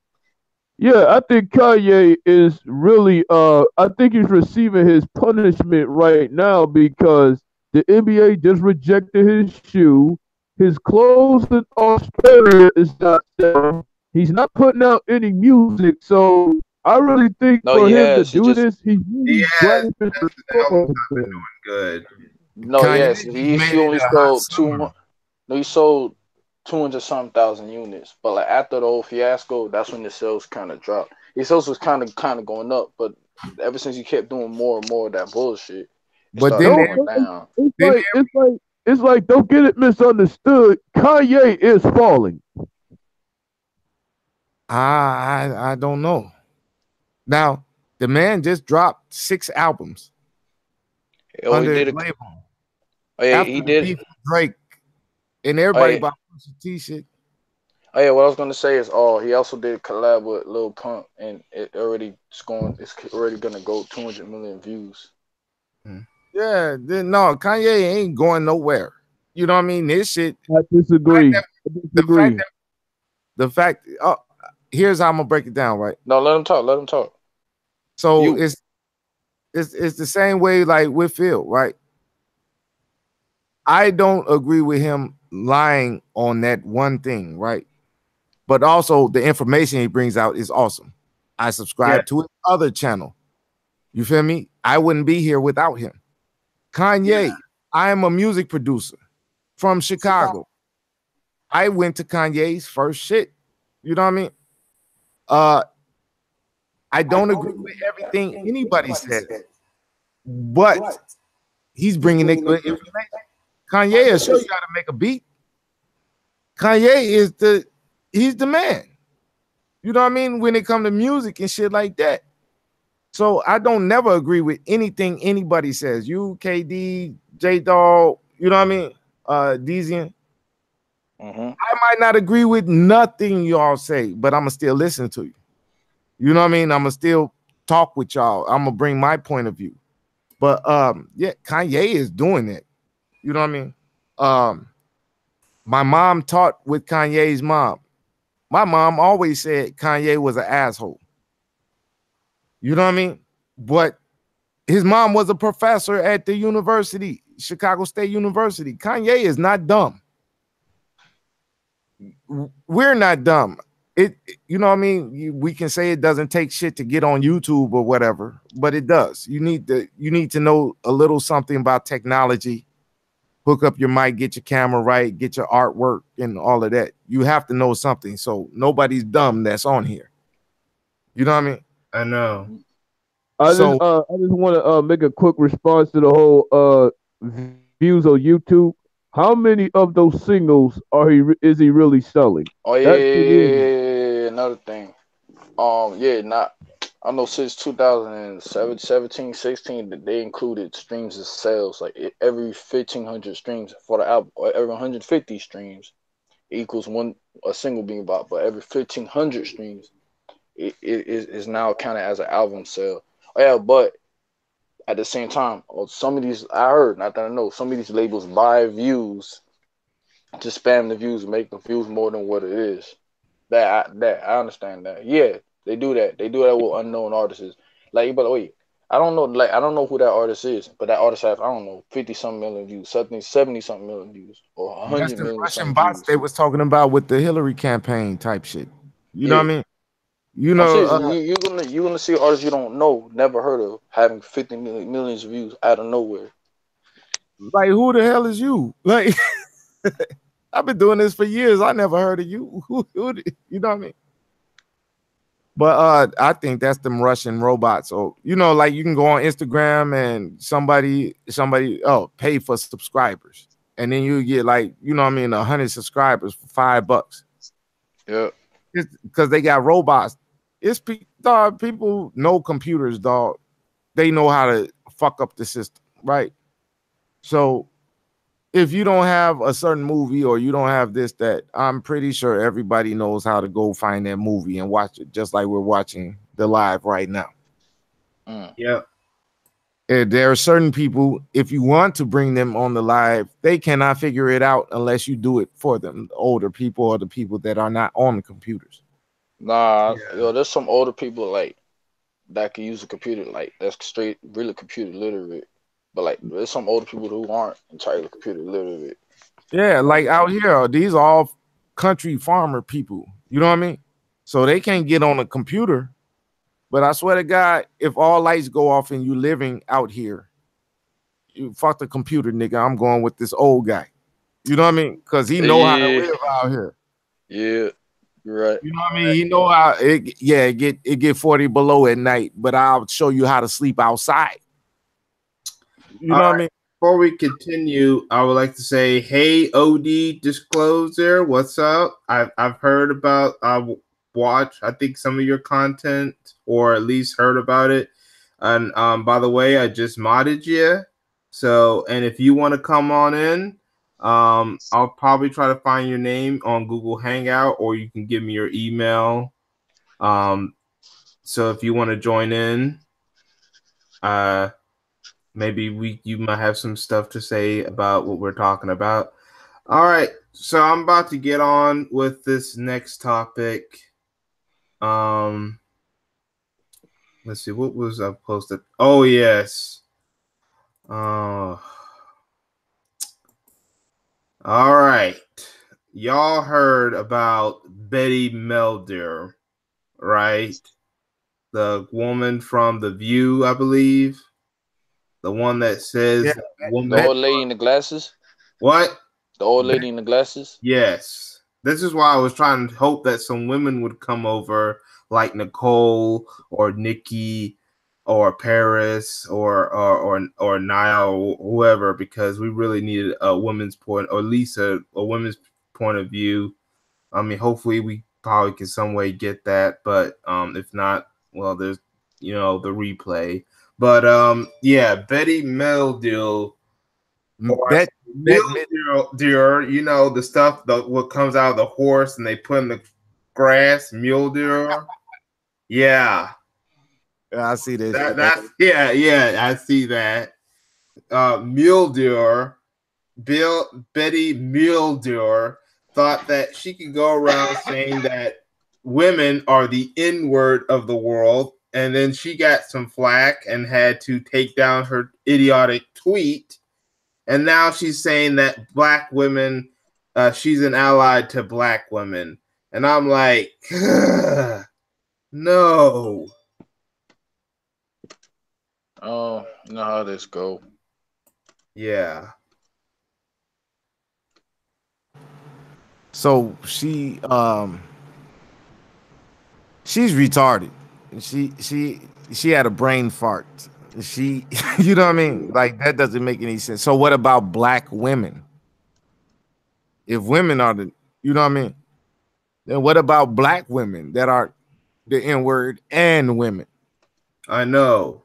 Yeah, I think Kanye is really. I think he's receiving his punishment right now because the NBA just rejected his shoe. His clothes in Australia is not selling. He's not putting out any music, so I really think No, for he him to has. He do just this, he's He really has grasping for the album's not been something. doing good. no, Kanye yes. just made He it only a hot sold summer. no, he sold 200 some thousand units. But like after the old fiasco, that's when the sales kind of dropped. His sales was kind of going up, but ever since he kept doing more and more of that bullshit, it But started then Don't. going down. then It's like. Don't get it misunderstood. Kanye is falling. I don't know. Now the man just dropped 6 albums Oh, he under did his it. label Oh yeah, after he the did. beef with Drake, and Oh everybody yeah, bought Pusha T shit. oh yeah. What I was gonna say is, oh, he also did a collab with Lil Pump, and it's already gonna go 200 million views. Hmm. Yeah, then no, Kanye ain't going nowhere. You know what I mean? This shit. I disagree. I The fact disagree. that the fact. Oh, here's how I'm gonna break it down. Right. No, let him talk. Let him talk. So You. it's the same way like with Phil. Right. I don't agree with him lying on that one thing. Right. But also the information he brings out is awesome. I Yeah, subscribe to his other channel. You feel me? I wouldn't be here without him. yeah, Kanye, I am a music producer from Chicago. I went to Kanye's first shit. You know what I mean? Uh, I don't agree with everything anybody says, but he's bringing it good information. Kanye will show you how to make a beat. Kanye is he's the man. You know what I mean? When it comes to music and shit like that. So I don't never agree with anything anybody says. You, KD, J Dog, you know what I mean? Deezian. Mm-hmm. I might not agree with nothing y'all say, but I'ma still listen to you. You know what I mean? I'ma still talk with y'all. I'm gonna bring my point of view. But yeah, Kanye is doing it. You know what I mean? Um, my mom taught with Kanye's mom. My mom always said Kanye was an asshole. You know what I mean? But his mom was a professor at the university, Chicago State University. Kanye is not dumb. We're not dumb. You know what I mean? We can say it doesn't take shit to get on YouTube or whatever, but it does. You need to know a little something about technology. Hook up your mic, get your camera right, get your artwork and all of that. You have to know something. So nobody's dumb that's on here. You know what I mean? I know. So I just want to make a quick response to the whole views on YouTube. How many of those singles is he really selling? Oh yeah, That shit is another thing. Yeah, not. I know since 2007, 17, 16, that they included streams as sales. Like every 1,500 streams for the album, or every 150 streams equals a single being bought. But every 1,500 streams, it is now counted as an album sale. Oh, yeah, but at the same time, some of these I heard, not that I know, some of these labels buy views to spam the views, make the views more than what it is. That I understand that. Yeah, they do that. They do that with unknown artists. Like, but wait, I don't know. Like, I don't know who that artist is, but that artist has, I don't know, 50 something million views, 70 something million views, or a that's hundred the million Russian something bots they views. was talking about with the Hillary campaign type shit. You know what Yeah, I mean? You I'm know, serious. You're gonna see artists you don't know, never heard of, having 50 millions of views out of nowhere. like who the hell is you? Like I've been doing this for years. I never heard of you. You know what I mean? But I think that's them Russian robots. So you know, like you can go on Instagram and somebody pay for subscribers, and then you get like you know what I mean 100 subscribers for $5. Yeah. It's because they got robots. Dog, people know computers, dog. They know how to fuck up the system, right? So if you don't have a certain movie or you don't have this, that, I'm pretty sure everybody knows how to go find that movie and watch it, just like we're watching the live right now. Mm. Yeah. And there are certain people, if you want to bring them on the live, they cannot figure it out unless you do it for them, the older people or the people that are not on the computers. Nah, Yeah. yo, there's some older people like that can use a computer, like that's straight, really computer literate. But like, there's some older people who aren't entirely computer literate. Yeah, like out here, these are all country farmer people. You know what I mean? So they can't get on a computer. But I swear to God, if all lights go off and you living out here, you fuck the computer, nigga. I'm going with this old guy. You know what I mean? Because he know how to Yeah, live out here. yeah, you're right. You know what I mean? He know how it get 40 below at night, but I'll show you how to sleep outside. You All know what I right. mean? Before we continue, I would like to say, hey, OD Disclosure, what's up? I've heard about watch I think some of your content or at least heard about it. And by the way, I just modded you. So and if you want to come on in, I'll probably try to find your name on Google Hangout or you can give me your email. So if you want to join in, maybe you might have some stuff to say about what we're talking about. All right, so I'm about to get on with this next topic. Um, let's see, what was I posted? Oh yes. Uh, all right. Y'all heard about Betty Melder, right? The woman from The View, I believe. The one that Yeah, says that The woman. old lady in the glasses. What? The old lady in the glasses. Yes. This is why I was trying to hope that some women would come over, like Nicole or Nikki or Paris or Niall or whoever, because we really needed a women's point, or at least a women's point of view. I mean, hopefully we probably can some way get that, but if not, well, there's the replay. But yeah, Betty Melville or bet mildew, the stuff that what comes out of the horse and they put in the grass, mildew. Yeah, I see this shit. that's yeah, I see that. Mildew, Betty Mildew thought that she could go around saying that women are the N word of the world, and then she got some flack and had to take down her idiotic tweet. And now she's saying that black women, she's an ally to black women. And I'm like, no. Oh, you know how this go. Yeah. So she's retarded. She had a brain fart. She you know what I mean? Like that doesn't make any sense. So what about black women? If women are the you know what I mean? Then what about black women that are the N-word and women? I know.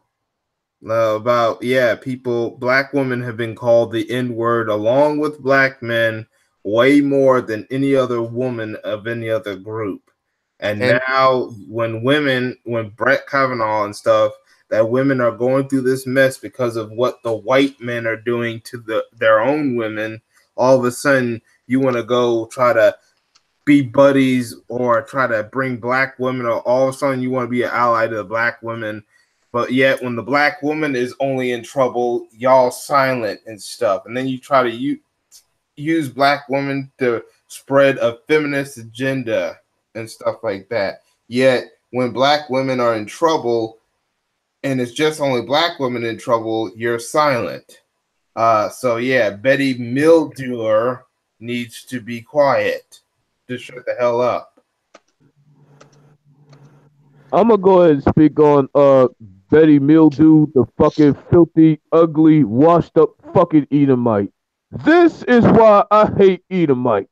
About people, black women have been called the N word along with black men way more than any other woman of any other group. And And now, when Brett Kavanaugh and stuff, that women are going through this mess because of what the white men are doing to their own women. All of a sudden, you want to go try to be buddies or try to bring black women, or all of a sudden you want to be an ally to the black women, but yet when the black woman is only in trouble, y'all silent and stuff, and then you try to use black women to spread a feminist agenda and stuff like that. Yet when black women are in trouble and it's just only black women in trouble, you're silent. So yeah, Betty Mildewer needs to be quiet. Just shut the hell up. I'm gonna go ahead and speak on Betty Mildew, the fucking filthy, ugly, washed up fucking Edomite. This is why I hate Edomite.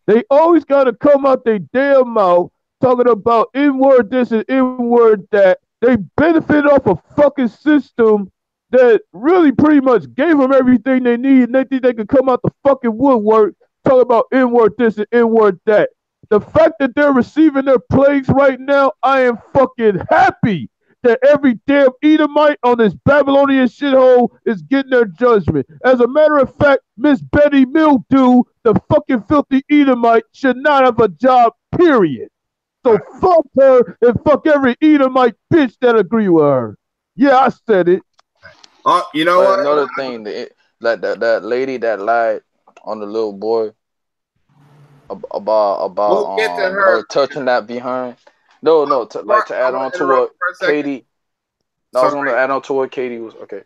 They always gotta come out their damn mouth talking about N-word this and N-word that. They benefit off a fucking system that really pretty much gave them everything they need, and they think they can come out the fucking woodwork talking about N-word this and N-word that. The fact that they're receiving their plagues right now, I am fucking happy that every damn Edomite on this Babylonian shithole is getting their judgment. As a matter of fact, Miss Betty Mildew, the fucking filthy Edomite, should not have a job, period. So fuck her and fuck every Edomite bitch that agree with her. Yeah, I said it. Oh, you know But what? another thing, that lady that lied on the little boy about We'll get to her. her touching that behind. No, like to I add want on to to interrupt what for a second. Katie. I was Sorry, gonna add on to what Katie was okay.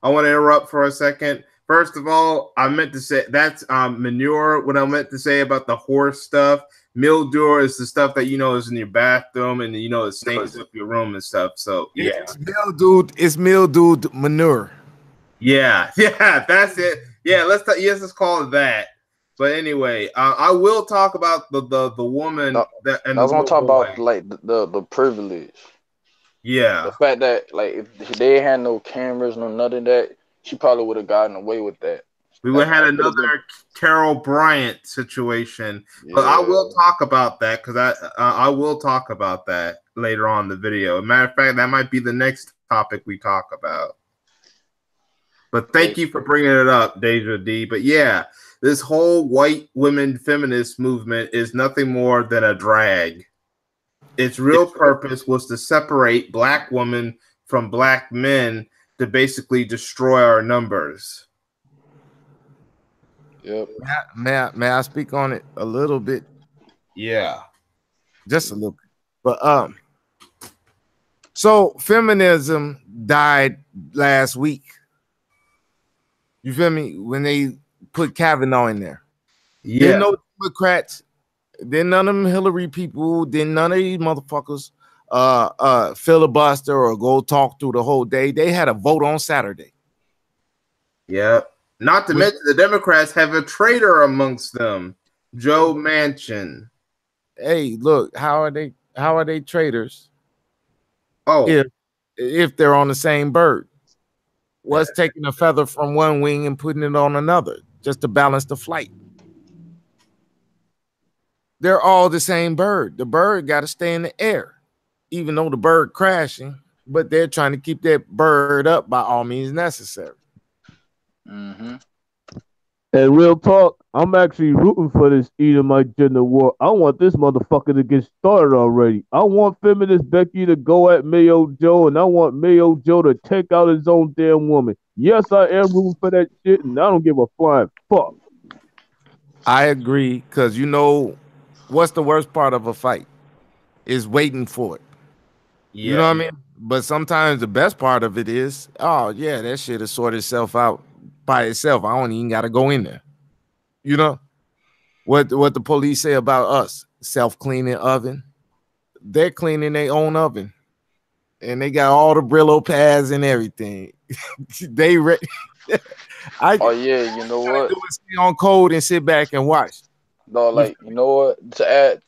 I want to interrupt for a second. First of all, I meant to say that's manure. What I meant to say about the horse stuff, mildew is the stuff that is in your bathroom and it stains up your room and stuff. So yeah, it's mildewed manure. yeah, that's it. Yeah, let's call it that. But anyway, I will talk about the woman No, that and I the was gonna little talk about boy. like the privilege, the Yeah, fact that like if they had no cameras, no none of that, she probably would have gotten away with that. we would That, have had that could have been another Carol Bryant situation, but I yeah. will talk about that because I will talk about that later on in the video. Matter of fact, that might be the next topic we talk about. But thank Like, you for bringing it up, Deja D. But yeah, this whole white women feminist movement is nothing more than a drag. Its real purpose was to separate black women from black men to basically destroy our numbers. yep. May I speak on it a little bit, Yeah. just a little bit. But so feminism died last week. You feel me? When they put Kavanaugh in there, didn't Yeah. no Democrats, didn't none of them Hillary people, didn't none of these motherfuckers filibuster or go talk through the whole day. They had a vote on Saturday. Yeah. Not to mention the Democrats have a traitor amongst them, Joe Manchin. Hey, look, how are they traitors Oh, if they're on the same bird? What's taking a feather from one wing and putting it on another just to balance the flight? They're all the same bird. The bird got to stay in the air, even though the bird crashing, but they're trying to keep that bird up by all means necessary. Mm-hmm. And real talk, I'm actually rooting for this Edomite gender war. I want this motherfucker to get started already. I want feminist Becky to go at Mayo Joe, and I want Mayo Joe to take out his own damn woman. Yes, I am rooting for that shit, and I don't give a flying fuck. I agree, because you know what's the worst part of a fight is waiting for it. You know yeah. what I mean? But sometimes the best part of it is, oh yeah, that shit will sort itself out by itself. I don't even got to go in there. You know what the police say about us? Self-cleaning oven. They're cleaning their own oven, and they got all the Brillo pads and everything. they re- I Oh yeah, you know gotta what? do is stay on code and sit back and watch. No, You like you know what? To add,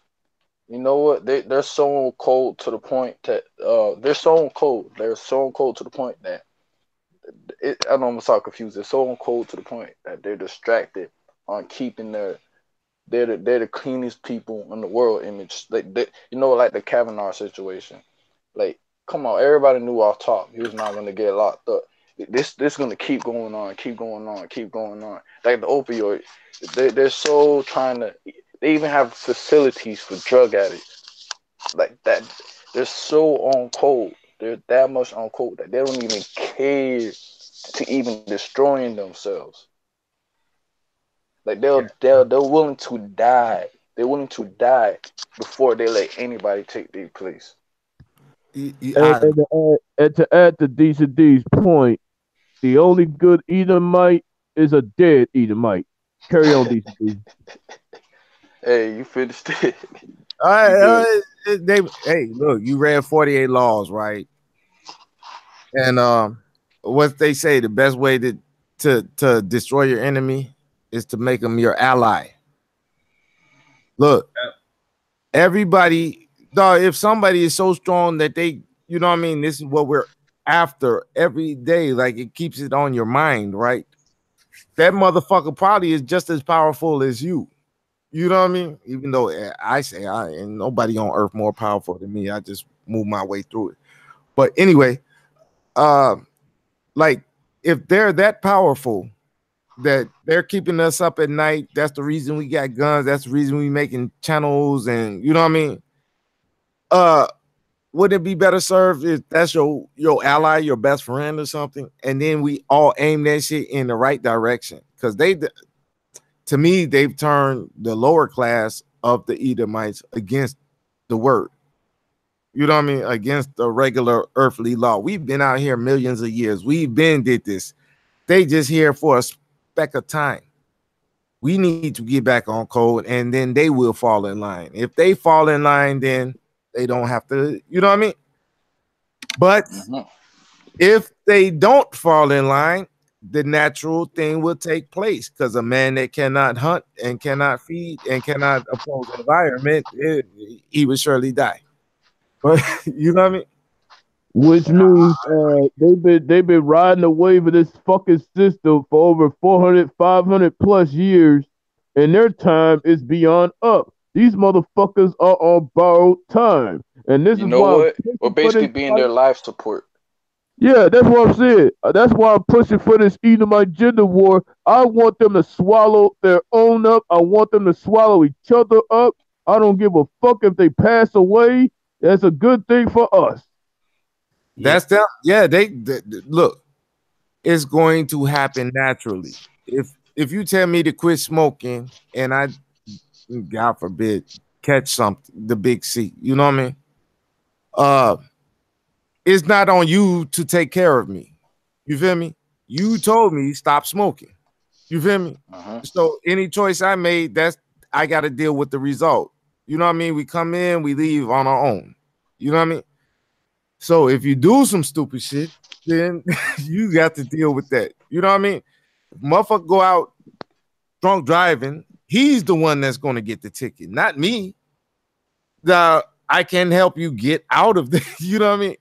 you know what? They're so cold to the point that they're so cold. They're so cold to the point that I know I'm so confused. They're so cold to the point that they're distracted on keeping they're the cleanest people in the world image. You know, like the Kavanaugh situation. Like, come on, everybody knew off top he was not gonna get locked up. This gonna keep going on, keep going on, keep going on. Like the opioid, they're so trying to. They even have facilities for drug addicts like that. They're so on cold. They're that much on cold that they don't even care to even destroying themselves. Like they're willing to die. They're willing to die before they let anybody take their place. And, and, to add to Decent D's point, the only good Edomite is a dead Edomite. Carry on, Decent D. Hey, you finished it. All You good? right, hey, look, you read 48 laws, right? And what they say, the best way to destroy your enemy is to make them your ally. Look, everybody, dog, if somebody is so strong that they, you know what I mean, this is what we're after every day, like it keeps it on your mind, right? That motherfucker probably is just as powerful as you. You know what I mean? Even though I say I ain't nobody on earth more powerful than me. I just move my way through it. But anyway, uh, like if they're that powerful that they're keeping us up at night, that's the reason we got guns. That's the reason we making channels, and you know what I mean. Uh, would it be better served if that's your ally, your best friend, or something, and then we all aim that shit in the right direction? Because to me, they've turned the lower class of the Edomites against the word. You know what I mean? Against the regular earthly law. We've been out here millions of years. We've been did this. They just here for a speck of time. We need to get back on code, and then they will fall in line. If they fall in line, then they don't have to, you know what I mean? But Mm-hmm. if they don't fall in line, the natural thing will take place because a man that cannot hunt and cannot feed and cannot oppose the environment, he would surely die. But you know what I mean? Which means they've been riding the wave of this fucking system for over 400, 500 plus years, and their time is beyond up. These motherfuckers are on borrowed time, and this You is know why I'm what? We're pushing for basically this being fight. their life support. Yeah, that's what I'm saying. That's why I'm pushing for this Edomite gender war. I want them to swallow their own up. I want them to swallow each other up. I don't give a fuck if they pass away. That's a good thing for us. Yeah. That's them. Yeah, look. It's going to happen naturally. If you tell me to quit smoking and I, God forbid, catch something, the big C, you know what I mean? Uh, it's not on you to take care of me. You feel me? You told me stop smoking. You feel me? Uh-huh. So any choice I made, that's I got to deal with the result. You know what I mean? We come in, we leave on our own. You know what I mean? So if you do some stupid shit, then you got to deal with that. You know what I mean? If motherfucker go out drunk driving, he's the one that's going to get the ticket, not me. I can help you get out of this. You know what I mean?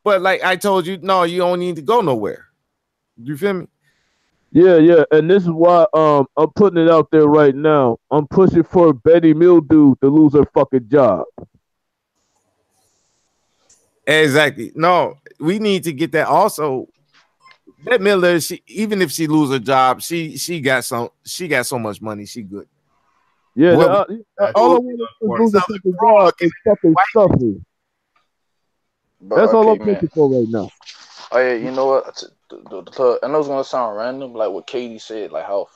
But like I told you, no, you don't need to go nowhere. You feel me? Yeah, yeah, and this is why I'm putting it out there right now. I'm pushing for Betty Mildew to lose her fucking job. Exactly. No, we need to get that. Also, that Miller, she even if she lose her job, she got so much money, she good. Yeah, What That's all I what want we're to for. do is lose a Something fucking wrong job looking and fucking at suffer. But That's all okay, I'm man. pushing for right now. Oh yeah, you know what? I know it's gonna sound random, like what Katie said, like how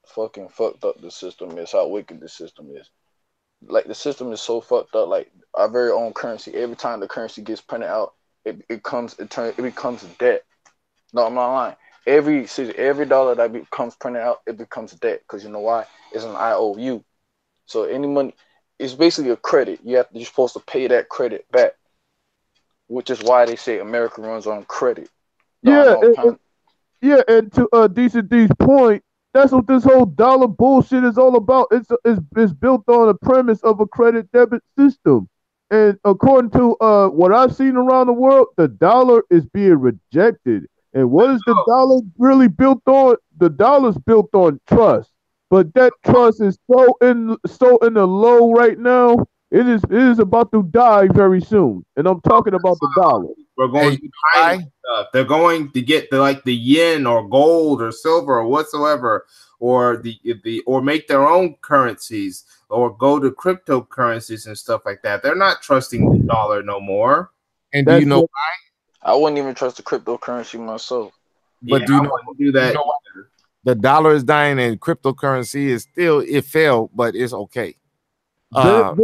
fucking fucked up the system is, how wicked the system is. Like the system is so fucked up. Like our very own currency. Every time the currency gets printed out, it becomes debt. No, I'm not lying. Every dollar that becomes printed out, it becomes debt. Cause you know why? It's an IOU. So any money, it's basically a credit. You're supposed to pay that credit back, which is why they say America runs on credit. No, I Yeah, know I'm kind of. yeah, and to Decent D's point, that's what this whole dollar bullshit is all about. It's built on the premise of a credit debit system. And according to what I've seen around the world, the dollar is being rejected. And what is the dollar really built on? The dollar's built on trust. But that trust is so in the low right now. It is about to die very soon. And I'm talking about the dollar. we're hey, going you to know China why? stuff. They're going to get the yen or gold or silver or whatsoever, or the or make their own currencies or go to cryptocurrencies and stuff like that. They're not trusting the dollar no more. And do you That's know what I wouldn't even trust the cryptocurrency myself. Yeah, but do you I know wouldn't do you that know what? either. The dollar is dying and cryptocurrency is still it fell, but it's okay. Uh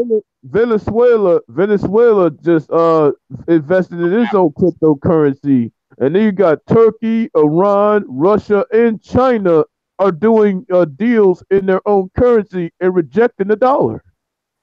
Venezuela just invested in its own cryptocurrency, and then you got Turkey, Iran, Russia, and China are doing deals in their own currency and rejecting the dollar.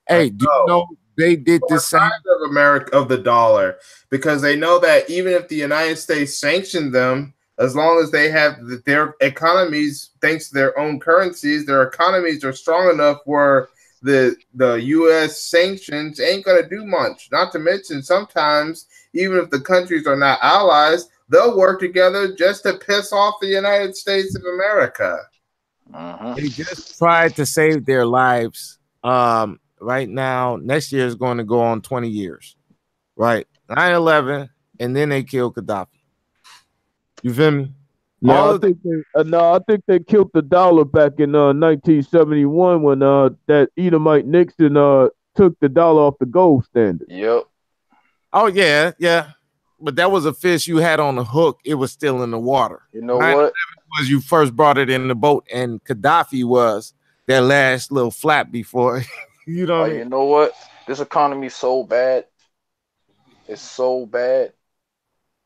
I hey, do you know. know they did the Are same? tired of America of the dollar because they know that even if the United States sanctioned them, as long as they have their economies, thanks to their own currencies, their economies are strong enough where the U.S. sanctions ain't gonna do much. Not to mention, sometimes even if the countries are not allies, they'll work together just to piss off the United States of America. Uh-huh. They just tried to save their lives. Right now, next year is going to go on 20 years. Right, 9/11, and then they killed Gaddafi. You feel me? No, All I of think they no, I think they killed the dollar back in 1971 when that Edomite Nixon took the dollar off the gold standard. Yep. Oh yeah, yeah. But that was a fish you had on the hook. It was still in the water. You know 9/11 what? was you first brought it in the boat, and Gaddafi was that last little flap before. You know Oh, what I mean? you know what? This economy is so bad. It's so bad.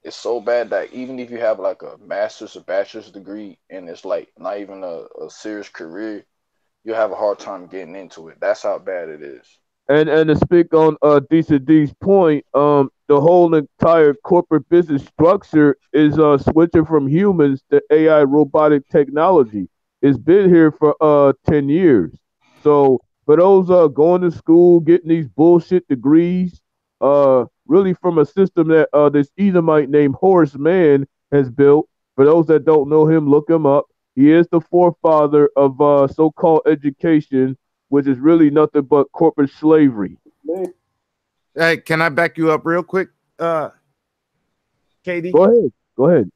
It's so bad that even if you have like a master's or bachelor's degree and it's like not even a serious career, you have a hard time getting into it. That's how bad it is. And to speak on Decent D's point, the whole entire corporate business structure is switching from humans to AI robotic technology. It's been here for 10 years. So for those going to school, getting these bullshit degrees, really from a system that this Edomite named Horace Mann has built. For those that don't know him, look him up. He is the forefather of so-called education, which is really nothing but corporate slavery. Hey, can I back you up real quick? KD. Go ahead. Go ahead.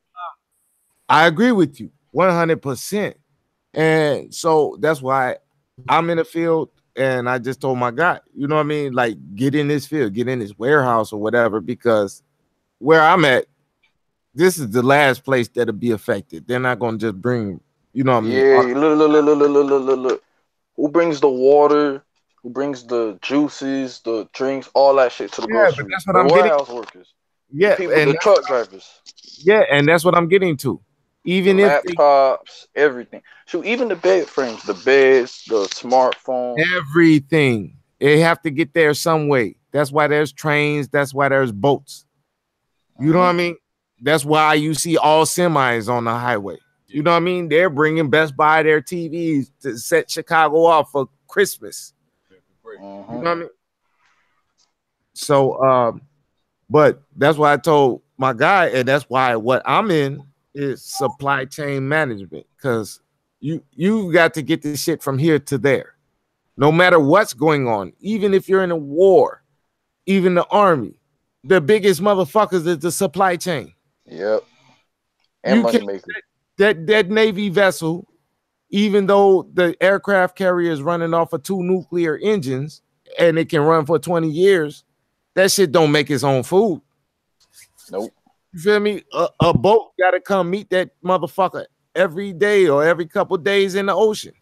I agree with you 100%. And so that's why I'm in the field. And I just told my guy, you know what I mean? Like, get in this field, get in this warehouse or whatever, because where I'm at, this is the last place that'll be affected. They're not going to just bring, you know what I mean? Yeah, look. Who brings the water? Who brings the juices, the drinks, all that shit to the Yeah, but grocery? that's what The I'm getting. warehouse workers, the Yeah, people, the truck drivers, yeah, and that's what I'm getting to. the Even if they laptops, everything. Shoot, even the bed frames, the beds, the smartphones. everything, they have to get there some way. That's why there's trains. That's why there's boats. You know what I mean? That's why you see all semis on the highway. You know what I mean? They're bringing Best Buy their TVs to set Chicago off for Christmas. You know what I mean? So, but that's why I told my guy, and that's why what I'm in is supply chain management, because you got to get this shit from here to there, no matter what's going on. Even if you're in a war, even the army, the biggest motherfuckers is the supply chain. Yep. And You can't moneymaker. that Navy vessel, even though the aircraft carrier is running off of 2 nuclear engines and it can run for 20 years, that shit don't make its own food. Nope. You feel me? A boat got to come meet that motherfucker every day or every couple days in the ocean,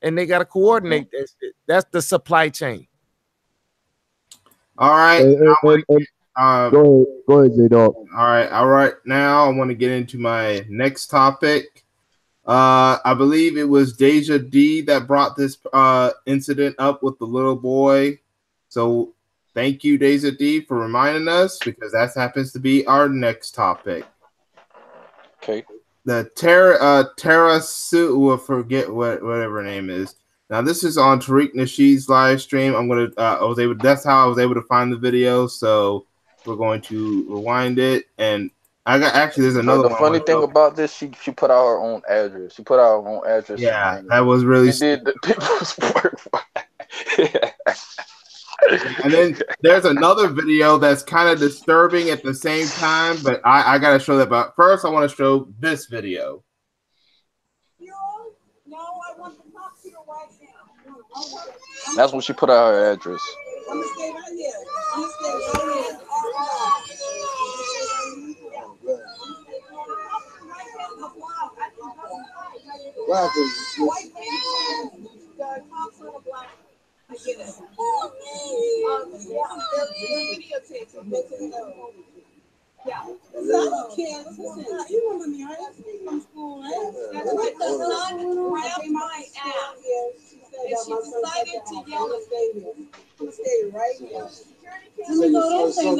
and they got to coordinate that shit. That's the supply chain. All right. Go ahead, J Dog. All right. Now I want to get into my next topic. I believe it was Deja D that brought this incident up with the little boy. So thank you, Deja D, for reminding us, because that happens to be our next topic. Okay. The Terra Sue, will forget whatever her name is. Now this is on Tariq Nasheed's live stream. That's how I was able to find the video. So we're going to rewind it, and there's another But the one. funny thing about this, she put out her own address. She put out her own address. Yeah, that was really. She did the people's work. And then there's another video that's kind of disturbing at the same time, but I gotta show that. But first, I want to show this video. No, I want to talk to you right now. That's when she put out her address. I'm gonna stay right here. I'm gonna stay right here. The cops on the block. I get it. Yeah. You remember me, right? From school, right? That's right. The son grabbed my ass. And she decided to yell at me. Stay right here. Let me go. Don't say no.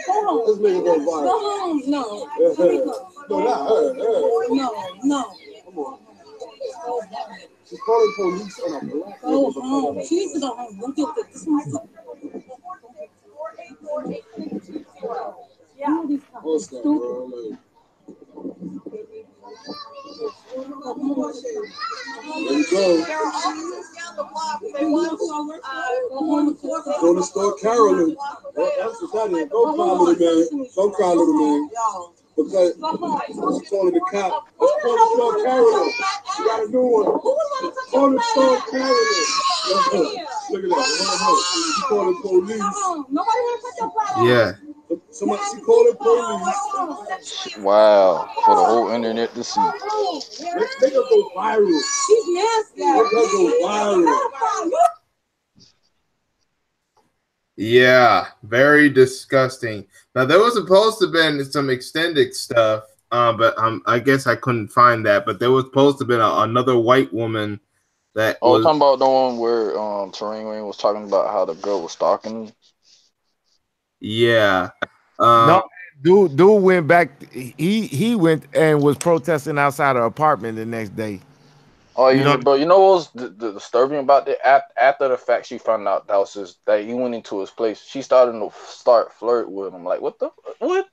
Go home. Go home. No. Let me go. No. She's calling police on a black. Go home. She needs to go home. Don't do this. Yeah. What's that, bro? There you go. There are officers down the block. They want Go to store Carolyn. That's what that is. Don't cry, little man. Don't cry, little man. Because I'm calling the cop. Let's call the store Carolyn. You got a new one. Call the store Carolyn. Look at that. She called the police. Nobody want to touch your platform. Yeah. Somebody, she called the police. Wow. For the whole internet to see. Make her go viral. She's nasty. Make her go viral. Yeah, very disgusting. Now there was supposed to have been some extended stuff, but I guess I couldn't find that. But there was supposed to have been another white woman that. Oh, talking about the one where Terrain Rain was talking about how the girl was stalking him. Yeah. No, dude went back. He went and was protesting outside her apartment the next day. Oh, but you know what was the disturbing about it? After the fact, she found out that he went into his place. She started to flirt with him. Like, what the what?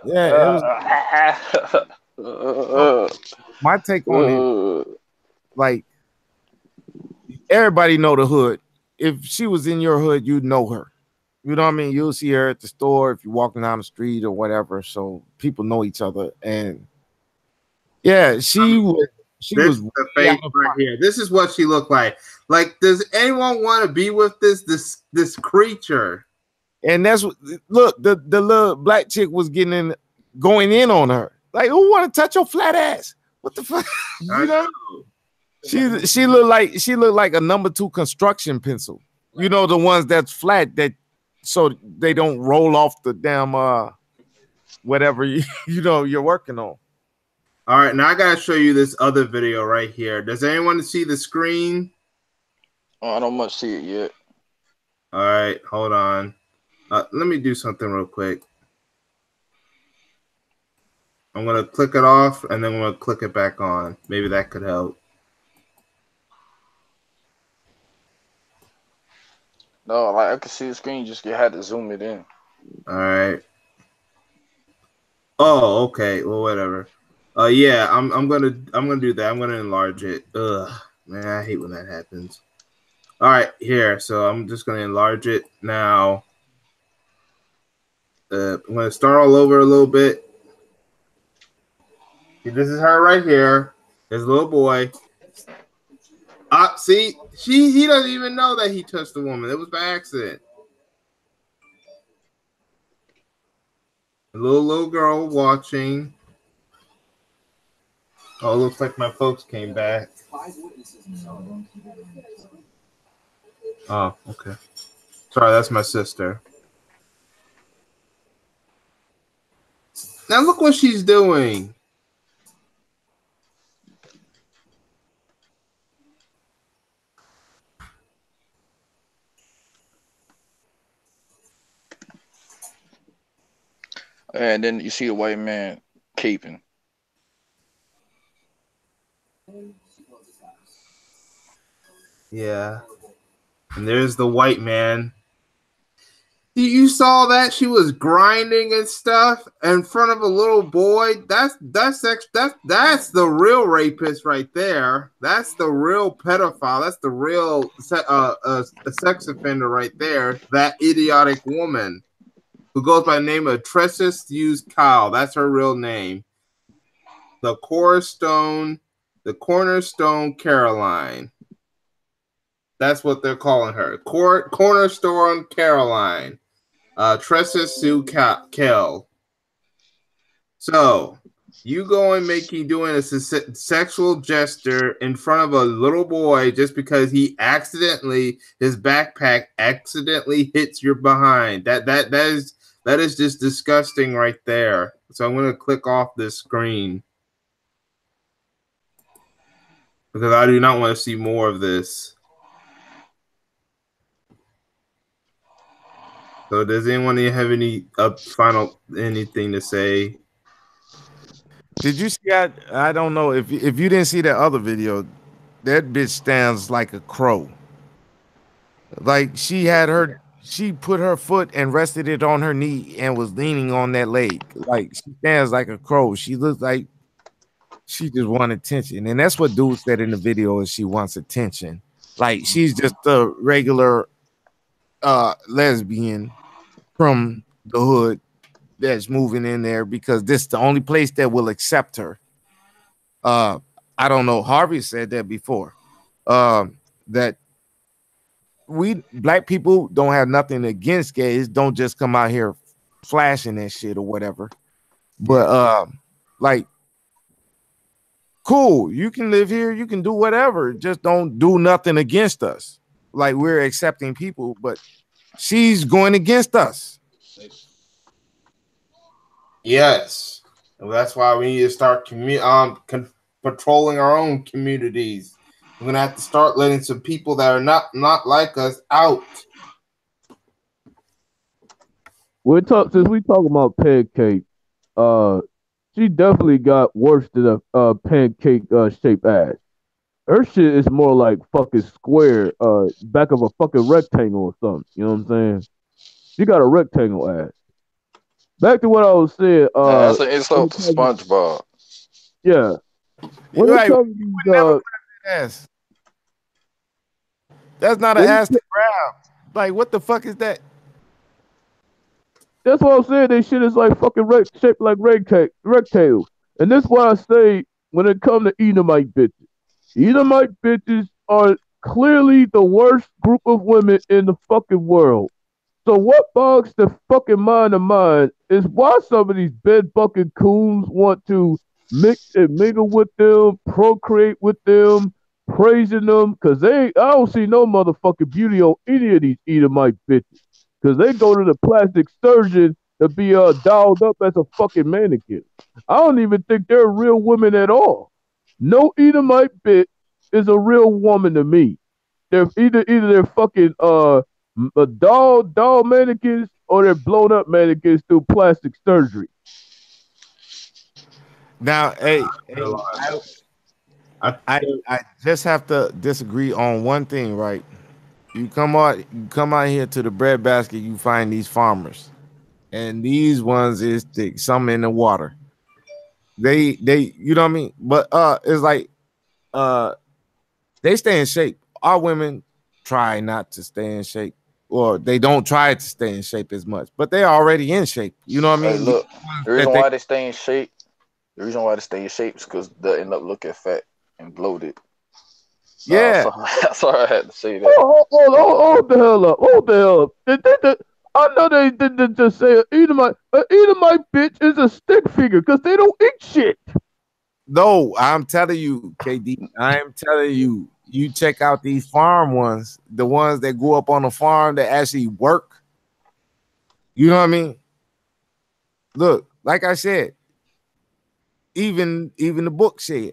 Yeah, it was. My take on it, like, everybody know the hood. If she was in your hood, you'd know her. You know what I mean? You'll see her at the store if you're walking down the street or whatever. So people know each other. And yeah, she This was is the way face out of right pocket. here. This is what she looked like. Like, does anyone want to be with this creature? And that's what look, the little black chick was going in on her. Like, who want to touch your flat ass? What the fuck? You know? She looked like a number 2 construction pencil. You know, the ones that's flat that so they don't roll off the damn whatever you know you're working on. All right, now I gotta show you this other video right here. Does anyone see the screen? Oh, I don't much see it yet. All right, hold on. Let me do something real quick. I'm gonna click it off and then I'm gonna click it back on. Maybe that could help. No, like I could see the screen, just you had to zoom it in. All right. Oh, okay. Well, whatever. Yeah, I'm gonna do that. I'm gonna enlarge it. Ugh, man, I hate when that happens. All right, here. So I'm just gonna enlarge it now. I'm gonna start all over a little bit. See, this is her right here. This little boy. See, he doesn't even know that he touched the woman. It was by accident. A little girl watching. Oh, looks like my folks came back. Oh, okay. Sorry, that's my sister. Now look what she's doing. And then you see a white man caping. Yeah. And there's the white man. You saw that she was grinding and stuff in front of a little boy. That's the real rapist right there. That's the real pedophile. That's the real sex offender right there. That idiotic woman who goes by the name of Tressus Hughes Kyle. That's her real name. The Cornerstone Caroline. That's what they're calling her. Cornerstone Caroline. Tressa Sue Kell. So you go and doing a sexual gesture in front of a little boy just because his backpack accidentally hits your behind. That is just disgusting right there. So I'm gonna click off this screen because I do not want to see more of this. So does anyone have any anything to say? Did you see? I don't know if you didn't see that other video. That bitch stands like a crow. Like she put her foot and rested it on her knee and was leaning on that leg. Like she stands like a crow. She looks like she just wanted attention, and that's what dude said in the video is she wants attention. Like she's just a regular lesbian from the hood that's moving in there because this is the only place that will accept her. I don't know. Harvey said that before. That we black people don't have nothing against gays. Don't just come out here flashing that shit or whatever. But like, cool. You can live here. You can do whatever. Just don't do nothing against us. Like we're accepting people, but she's going against us. Yes, and that's why we need to start patrolling our own communities. We're gonna have to start letting some people that are not like us out. Since we talking about pancake, she definitely got worse than a pancake shaped ass. Her shit is more like fucking square, back of a fucking rectangle or something. You know what I'm saying? She got a rectangle ass. Back to what I was saying. That's an insult to SpongeBob. Yeah. When Right. these, ass. That's not an ass to grab. Like, what the fuck is that? That's what I'm saying. They shit is like fucking shaped like rectangles. And that's why I say when it comes to Edomite bitches, Edomite bitches are clearly the worst group of women in the fucking world. So what bogs the fucking mind of mine is why some of these bed bucket coons want to mix and mingle with them, procreate with them, praising them, because I don't see no motherfucking beauty on any of these Edomite bitches. Because they go to the plastic surgeon to be dolled up as a fucking mannequin. I don't even think they're real women at all. No Edomite bitch is a real woman to me. They're either they're fucking doll mannequins or they're blown up mannequins through plastic surgery. Now, hey, I, I just have to disagree on one thing, right? You come out here to the bread basket, you find these farmers, and these ones is thick, some in the water. You know what I mean? But it's like uh, they stay in shape. Our women try not to stay in shape, or they don't try to stay in shape as much, but they're already in shape. You know what I Hey, mean? look, the That reason they, why they stay in shape, the reason why they stay in shape is because they end up looking fat and bloated. yeah. So sorry I had to say that. Hold the hell up. Hold the hell up. I know they didn't just say Edomite bitch is a stick figure because they don't eat shit. No, I'm telling you, KD. I'm telling you, you check out these farm ones, the ones that go up on the farm that actually work. You know what I mean? Look, like I said, even the book said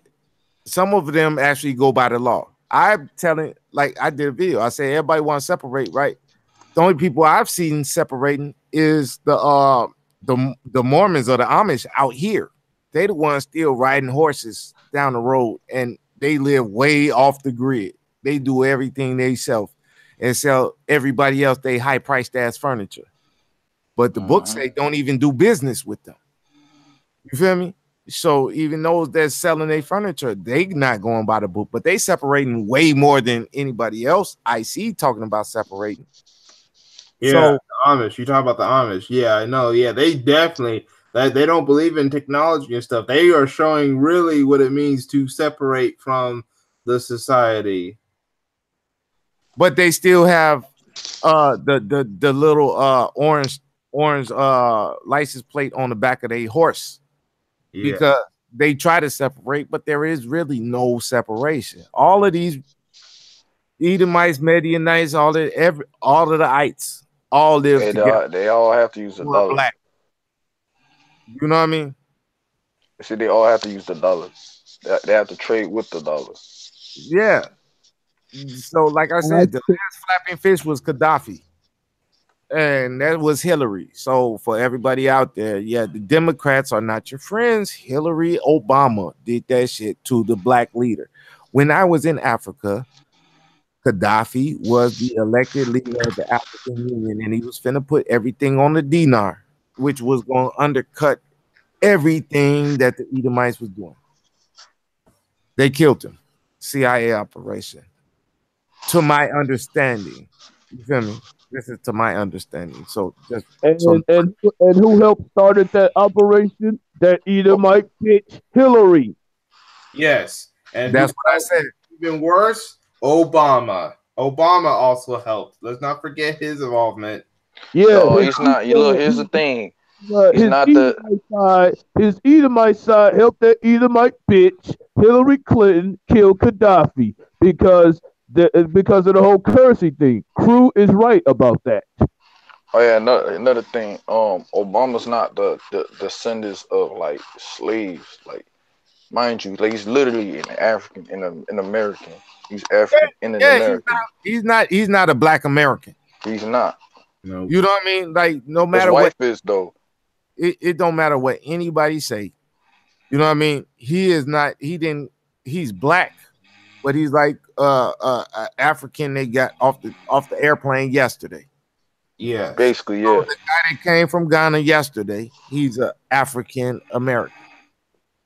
some of them actually go by the law. I'm telling, like I did a video. I said everybody want to separate, right? The only people I've seen separating is the Mormons or the Amish out here. They the ones still riding horses down the road, and they live way off the grid. They do everything they sell and sell everybody else they high priced ass furniture. But the books Mm-hmm. say don't even do business with them. You feel me? So even those that's selling their furniture, they not going by the book, but they separating way more than anybody else I see talking about separating. yeah, So the Amish. You talk about the Amish. Yeah, I know. Yeah, they definitely that they don't believe in technology and stuff. They are showing really what it means to separate from the society. but they still have the little orange license plate on the back of their horse Yeah, because they try to separate, but there is really no separation. All of these Edomites, Medianites, all of the ites all live Hey, together they all have to use the who are dollar. black. You know what I mean? See, they all have to use the dollar. They have to trade with the dollar. Yeah. So, like I I said, the last flapping fish was Gaddafi, and that was Hillary. So, for everybody out there, yeah, the Democrats are not your friends. Hillary Obama did that shit to the black leader. When I was in Africa, Gaddafi was the elected leader of the African Union, and he was finna put everything on the dinar, which was going to undercut everything that the Edomites was doing. They killed him. CIA operation. To my understanding. You feel me? This is to my understanding. So just so and who helped started that operation? That Edomite bitch Hillary. yes, and who that's what I said. even worse? Obama. Obama also helped. Let's not forget his involvement. Yeah, No, he's not. You look. Here's the thing. He's his not the. Edomite side helped that Edomite bitch Hillary Clinton kill Gaddafi because of the whole currency thing. Crew is right about that. Oh yeah, another thing. Obama's not the descendants of like slaves. Like, mind you, like he's literally an African, an American. He's African and an Yeah, American. he's not a black American. He's not. No. You know what I mean? Like no His matter what, wife is though. it don't matter what anybody say. You know what I mean? He is not, he's black, but he's like African they got off the airplane yesterday. Yes. Basically, So yeah. the guy that came from Ghana yesterday, he's a African American.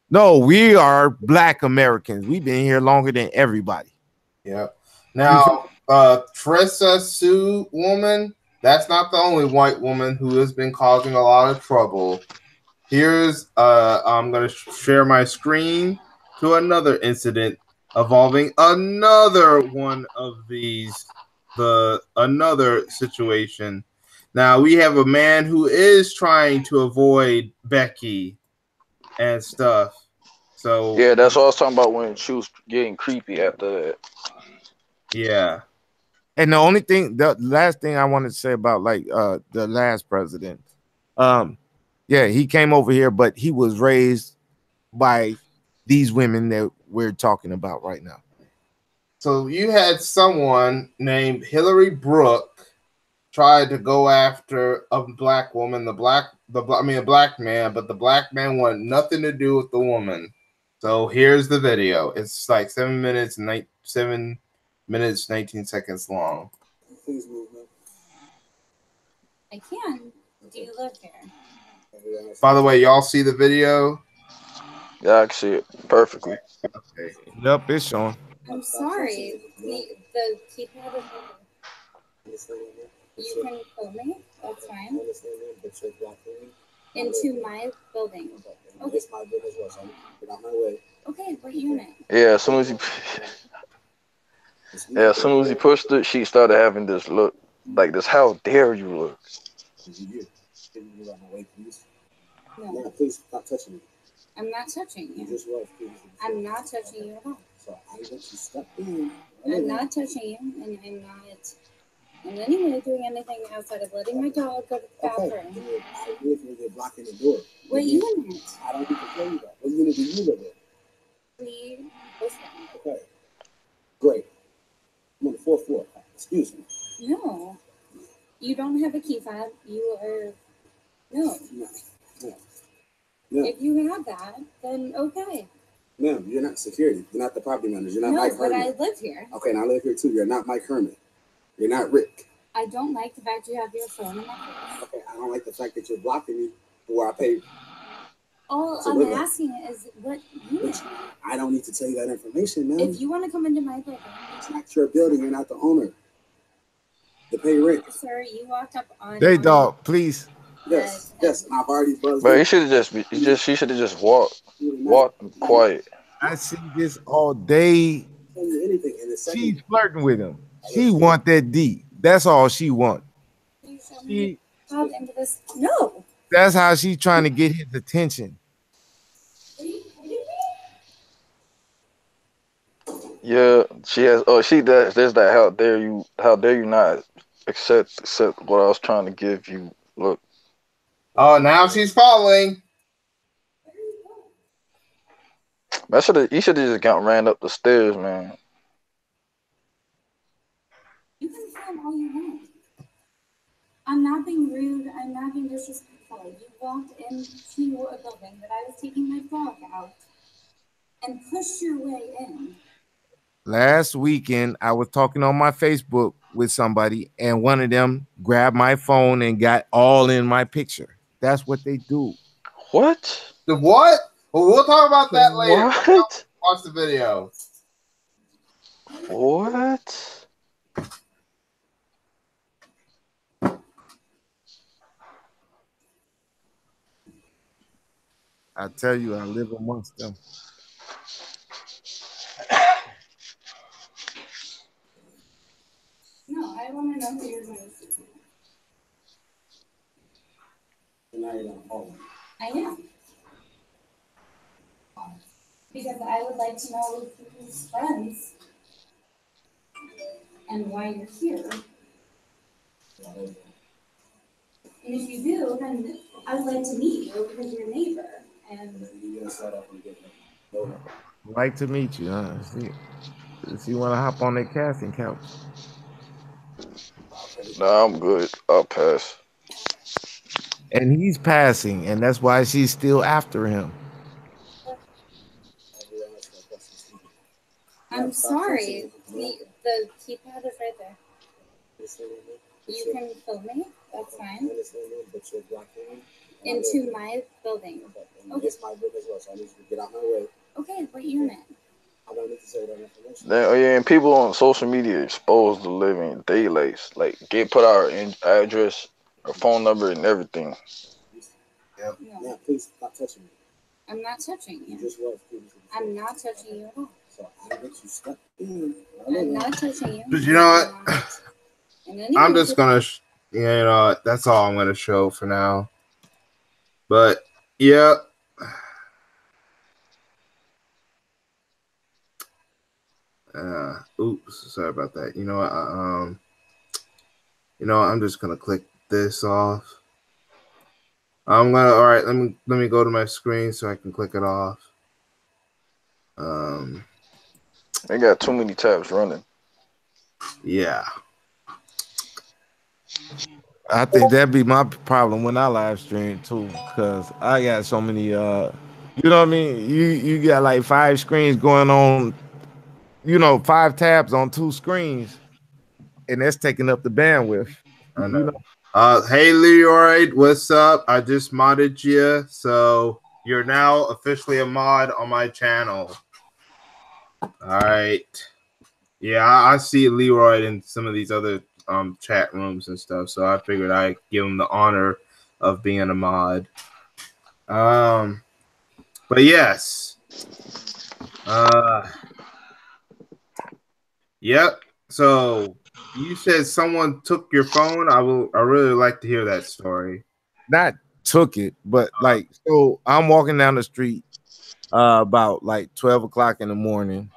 No, we are black Americans. We've been here longer than everybody. Yeah. Now, Tressa Sue woman, That's not the only white woman who has been causing a lot of trouble. Here's I'm going to share my screen to another incident involving another one of these, another situation. Now we have a man who is trying to avoid Becky and stuff. So Yeah, that's what I was talking about when she was getting creepy after that. yeah. And the only thing, the last thing I wanted to say about like the last president, yeah, he came over here, but he was raised by these women that we're talking about right now. So you had someone named Hillary Brooke tried to go after a black woman, a black man, but the black man wanted nothing to do with the woman. So here's the video. It's like 7 minutes 19 seconds long. Please move, man. I can. Do you live here? By the way, y'all see the video? Yeah, I can see it perfectly. Okay. Yep, it's showing. I'm sorry. The keypad is over. You can call me. That's fine. Into my building. Okay. It's my business, so get out my way. Okay, what unit? Yeah, as soon as he pushed it, she started having this look, like this. How dare you look? No, Please stop touching me. I'm not touching you. Just was, please. I'm not touching you at all. So I want you to step in. I'm not touching you, and I'm not in any way doing anything outside of letting my dog go to the bathroom. Okay. I live here, you're blocking the door. What unit? I don't need to tell you that. What unit do you live in? We listen. Okay. Great. I'm on the 4th floor. Excuse me. No. You don't have a key fob. You are no. No. If you have that, then okay. Ma'am, you're not security. You're not the property manager. You're not No, Mike but Herman. I live here. Okay, and I live here too. You're not Mike Herman. You're not Rick. I don't like the fact you have your phone in my face. Okay, I don't like the fact that you're blocking me where I pay. All So I'm live asking is what unit. I don't need to tell you that information, ma'am. If you want to come into my building. It's not your building. You're not the owner. To pay rent. Sir, you walked up on Hey, my dog, please. Yes, yes, and I've already buzzed. But he should have she should have just walked quiet. I see this all day. Anything in the She's flirting with him. She want that D. That's all she want. You show me into this. No. That's how she's trying to get his attention. Are you kidding me? Yeah, she has. Oh, she does. There's that. How dare you not accept what I was trying to give you? Look. Oh, now she's falling. You should have just ran up the stairs, man. You can film all you want. I'm not being rude. I'm not being disrespectful. You walked into a building that I was taking my dog out and pushed your way in. Last weekend, I was talking on my Facebook with somebody, and one of them grabbed my phone and got all in my picture. That's what they do. What? The what? Well, we'll talk about that later. What? Watch the video. What? I tell you, I live amongst them. No, I want to know who you're going to see. I am. Because I would like to know who's friends and why you're here. And if you do, then I would like to meet you because you're a neighbor. And I'd like to meet you, huh? See you want to hop on that casting couch? Nah, I'm good. I'll pass. And he's passing, and that's why she's still after him. I'm sorry. The keypad is right there. You can film me. That's fine. Into my building. Okay. It's my business, so I need you to get out my way. Okay, what unit? I don't need to Oh yeah, and people on social media exposed to living daylights. Like put our address, our phone number, and everything. Yep. Now, please stop touching me. I'm not touching you. You just was. I'm not touching you at all. So I get you stuck in. I'm not touching you. But you know what? I'm just gonna, that's all I'm gonna show for now. But yeah. Oops, sorry about that. You know what? I'm just gonna click this off. All right. Let me go to my screen so I can click it off. They got too many tabs running. Yeah. I think that'd be my problem when I live stream too, because I got so many. You know what I mean? You got like 5 screens going on. 5 tabs on 2 screens, and that's taking up the bandwidth. I know. Hey Leroy, what's up? I just modded you, so you're now officially a mod on my channel. All right. Yeah, I see Leroy in some of these other chat rooms and stuff, so I figured I'd give him the honor of being a mod. But yes. Yep. So you said someone took your phone. I really like to hear that story. Not took it, but like, so I'm walking down the street about like 12 o'clock in the morning.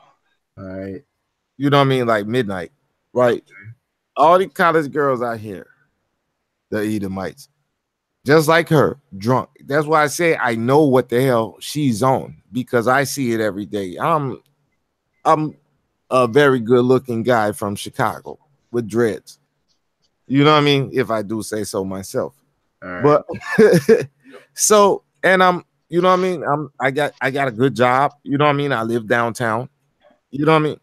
All right. You know what I mean? Like midnight, right? Okay. All the college girls out here, the Edomites, just like her, drunk. That's why I say I know what the hell she's on, because I see it every day. I'm a very good looking guy from Chicago with dreads. You know what I mean? If I do say so myself. All right. But so, and you know what I mean? I got a good job. You know what I mean? I live downtown. You know what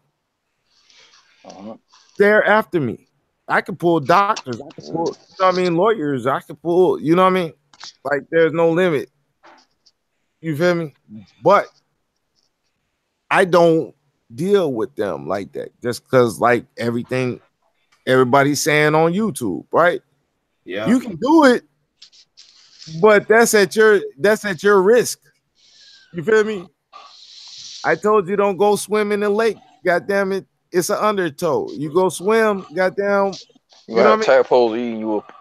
I mean? They're after me. I could pull doctors. I could pull, you know what I mean, lawyers. I could pull, you know what I mean? Like, there's no limit. You feel me? But I don't deal with them like that, just because like everybody's saying on YouTube, right? Yeah. You can do it, but that's at your risk. You feel me? I told you don't go swim in the lake. God damn it. It's an undertow. You go swim, goddamn. You got tadpoles eating you up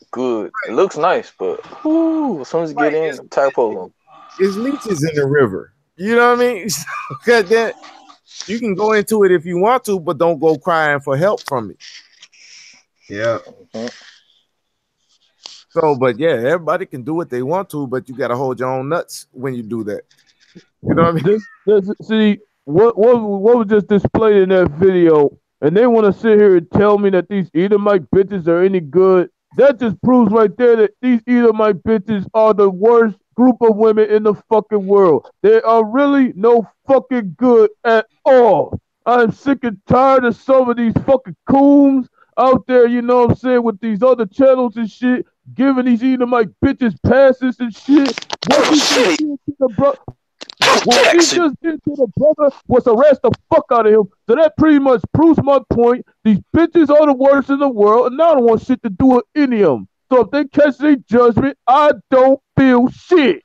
good. It looks nice, but as soon as you get in, tadpoles. It's leeches in the river. You know what I mean? Goddamn, you can go into it if you want to, but don't go crying for help from me. Yeah. So, but yeah, everybody can do what they want to, but you got to hold your own nuts when you do that. You know what I mean? See, what was just displayed in that video, and they want to sit here and tell me that these Edomite bitches are any good. That just proves right there that these Edomite bitches are the worst group of women in the fucking world. They are really no fucking good at all. I'm sick and tired of some of these fucking coons out there, you know what I'm saying, with these other channels and shit, giving these Edomite bitches passes and shit. What he just did to the brother was arrest the fuck out of him. So that pretty much proves my point. These bitches are the worst in the world, and I don't want shit to do with any of them. So if they catch their judgment, I don't feel shit.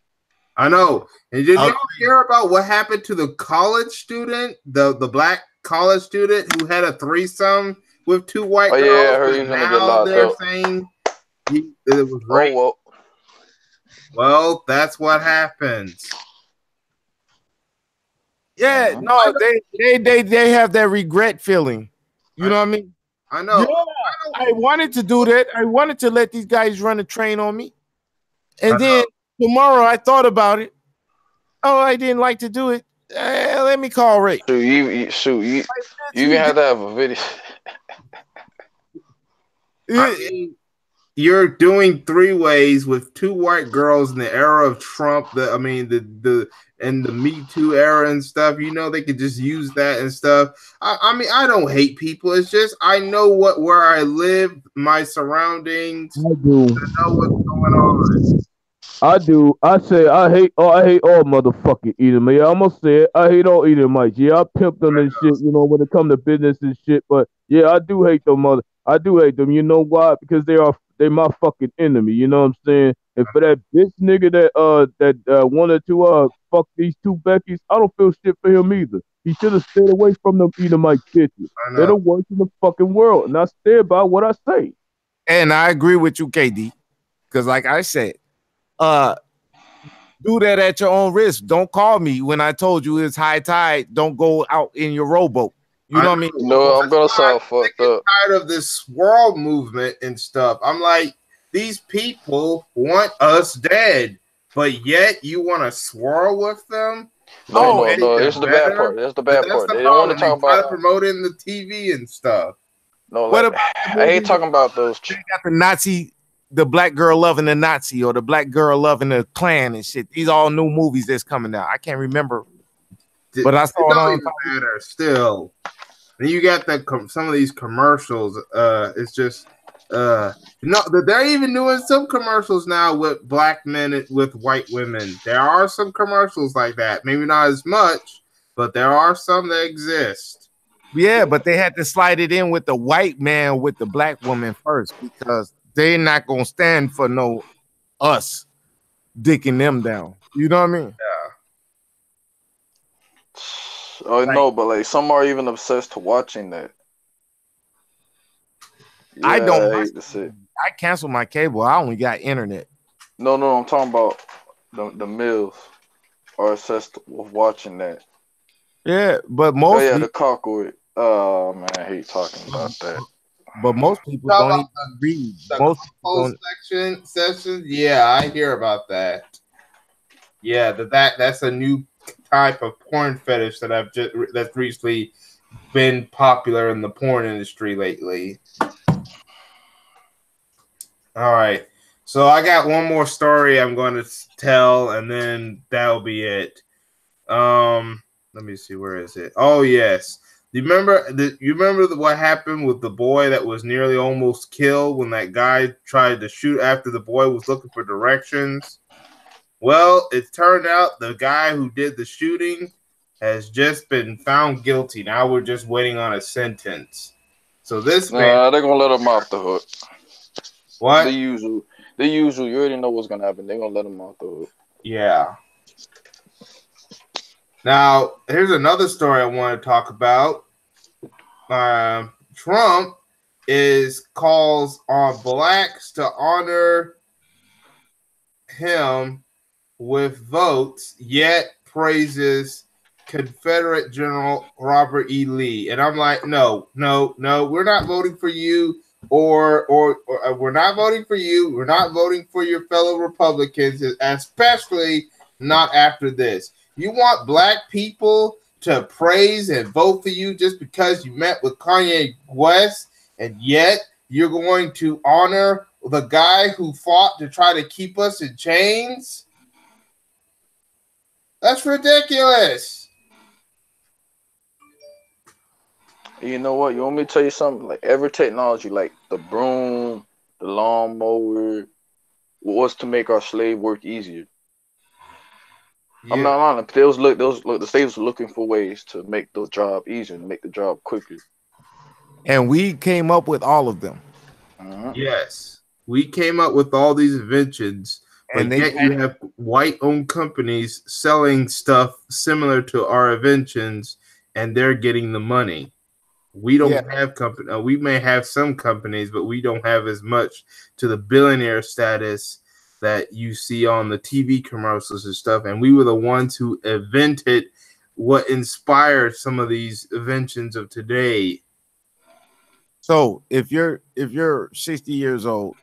I know. And did you hear about what happened to the college student, the black college student who had a threesome with 2 white girls? Yeah, I heard he's gonna get locked up. Saying it was rape. Well, that's what happens. Yeah, no, they have that regret feeling. You know what I mean? I know. Yeah, I wanted to do that. I wanted to let these guys run a train on me. And then tomorrow I thought about it. Oh, I didn't like to do it. Let me call Ray. You even have to have a video. I mean, you're doing 3-ways with 2 white girls in the era of Trump. The Me Too era and stuff. You know, they could just use that and stuff. I mean, I don't hate people. It's just I know where I live, my surroundings. I do. I know what's going on. I do. I say I hate. Oh, I hate all motherfucking Edomites. Yeah, I'm gonna say it. I hate all Edomites. Yeah, I pimp them and shit. You know, when it come to business and shit. But yeah, I do hate them mother. I do hate them. You know why? Because they my fucking enemy. You know what I'm saying? And for that bitch nigga that wanted to fuck these two Beckys, I don't feel shit for him either. He should have stayed away from them Edomite bitches. I They're know. the worst in the fucking world, and I stand by what I say. And I agree with you, KD, because like I said, uh, do that at your own risk. Don't call me when I told you it's high tide. Don't go out in your rowboat. You I know know. what I mean? No, I'm That's gonna why I'm sound sick fucked and up. tired of this world movement and stuff. I'm like, these people want us dead, but yet you want to swirl with them No, to no, make no. it It's the bad better. part. That's the But bad that's part. the They don't want to problem. They talk try to about. promote it in the TV and stuff. No, What like about the I ain't movies? talking about those. They got the Nazi, the black girl loving the Nazi, or the black girl loving the Klan and shit. These all new movies that's coming out. I can't remember, It but I saw it don't on. even matter still. And you got some of these commercials. It's just they're even doing some commercials now with black men with white women. There are some commercials like that. Maybe not as much, but there are some that exist. Yeah, but they had to slide it in with the white man with the black woman first because they're not gonna stand for no us dicking them down. You know what I mean? Oh Like no, but like some are even obsessed to watching that. I don't Yeah, I watch. hate to say it. I canceled my cable. I only got internet. No, no, I'm talking about the mills are obsessed with watching that. Yeah, but Oh yeah, mostly, the cockwood. Oh man, I hate talking about that. but most people Talk don't about even read. the Most people compost don't. sessions. Yeah, I hear about that. Yeah, that's a new type of porn fetish that's recently been popular in the porn industry lately. All right. So I got one more story I'm going to tell, and then that'll be it. Let me see, where is it? Oh yes. Do you remember what happened with the boy that was nearly almost killed when that guy tried to shoot after the boy was looking for directions? Well, it turned out the guy who did the shooting has just been found guilty. Now we're just waiting on a sentence. So this man, Nah, they're gonna let them off the hook. The what? usual, the usual. You already know what's gonna happen. They're gonna let them off the hook. Yeah. Now, here's another story I want to talk about. Trump calls on blacks to honor him with votes, yet praises Confederate General Robert E. Lee. And I'm like, no, we're not voting for you, or we're not voting for you. We're not voting for your fellow Republicans, especially not after this. You want black people to praise and vote for you just because you met with Kanye West, and yet you're going to honor the guy who fought to try to keep us in chains? That's ridiculous. You know what? You want me to tell you something? Like every technology, like the broom, the lawnmower, was to make our slave work easier. I'm Yeah, not lying. Those look. The slaves were looking for ways to make the job easier, and make the job quicker. And we came up with all of them. Uh-huh. yes. We came up with all these inventions, And but they yet you have white-owned companies selling stuff similar to our inventions, and they're getting the money. We yeah. don't have company. We may have some companies, but we don't have as much to the billionaire status that you see on the TV commercials and stuff. And we were the ones who invented what inspired some of these inventions of today. So if you're 60 years old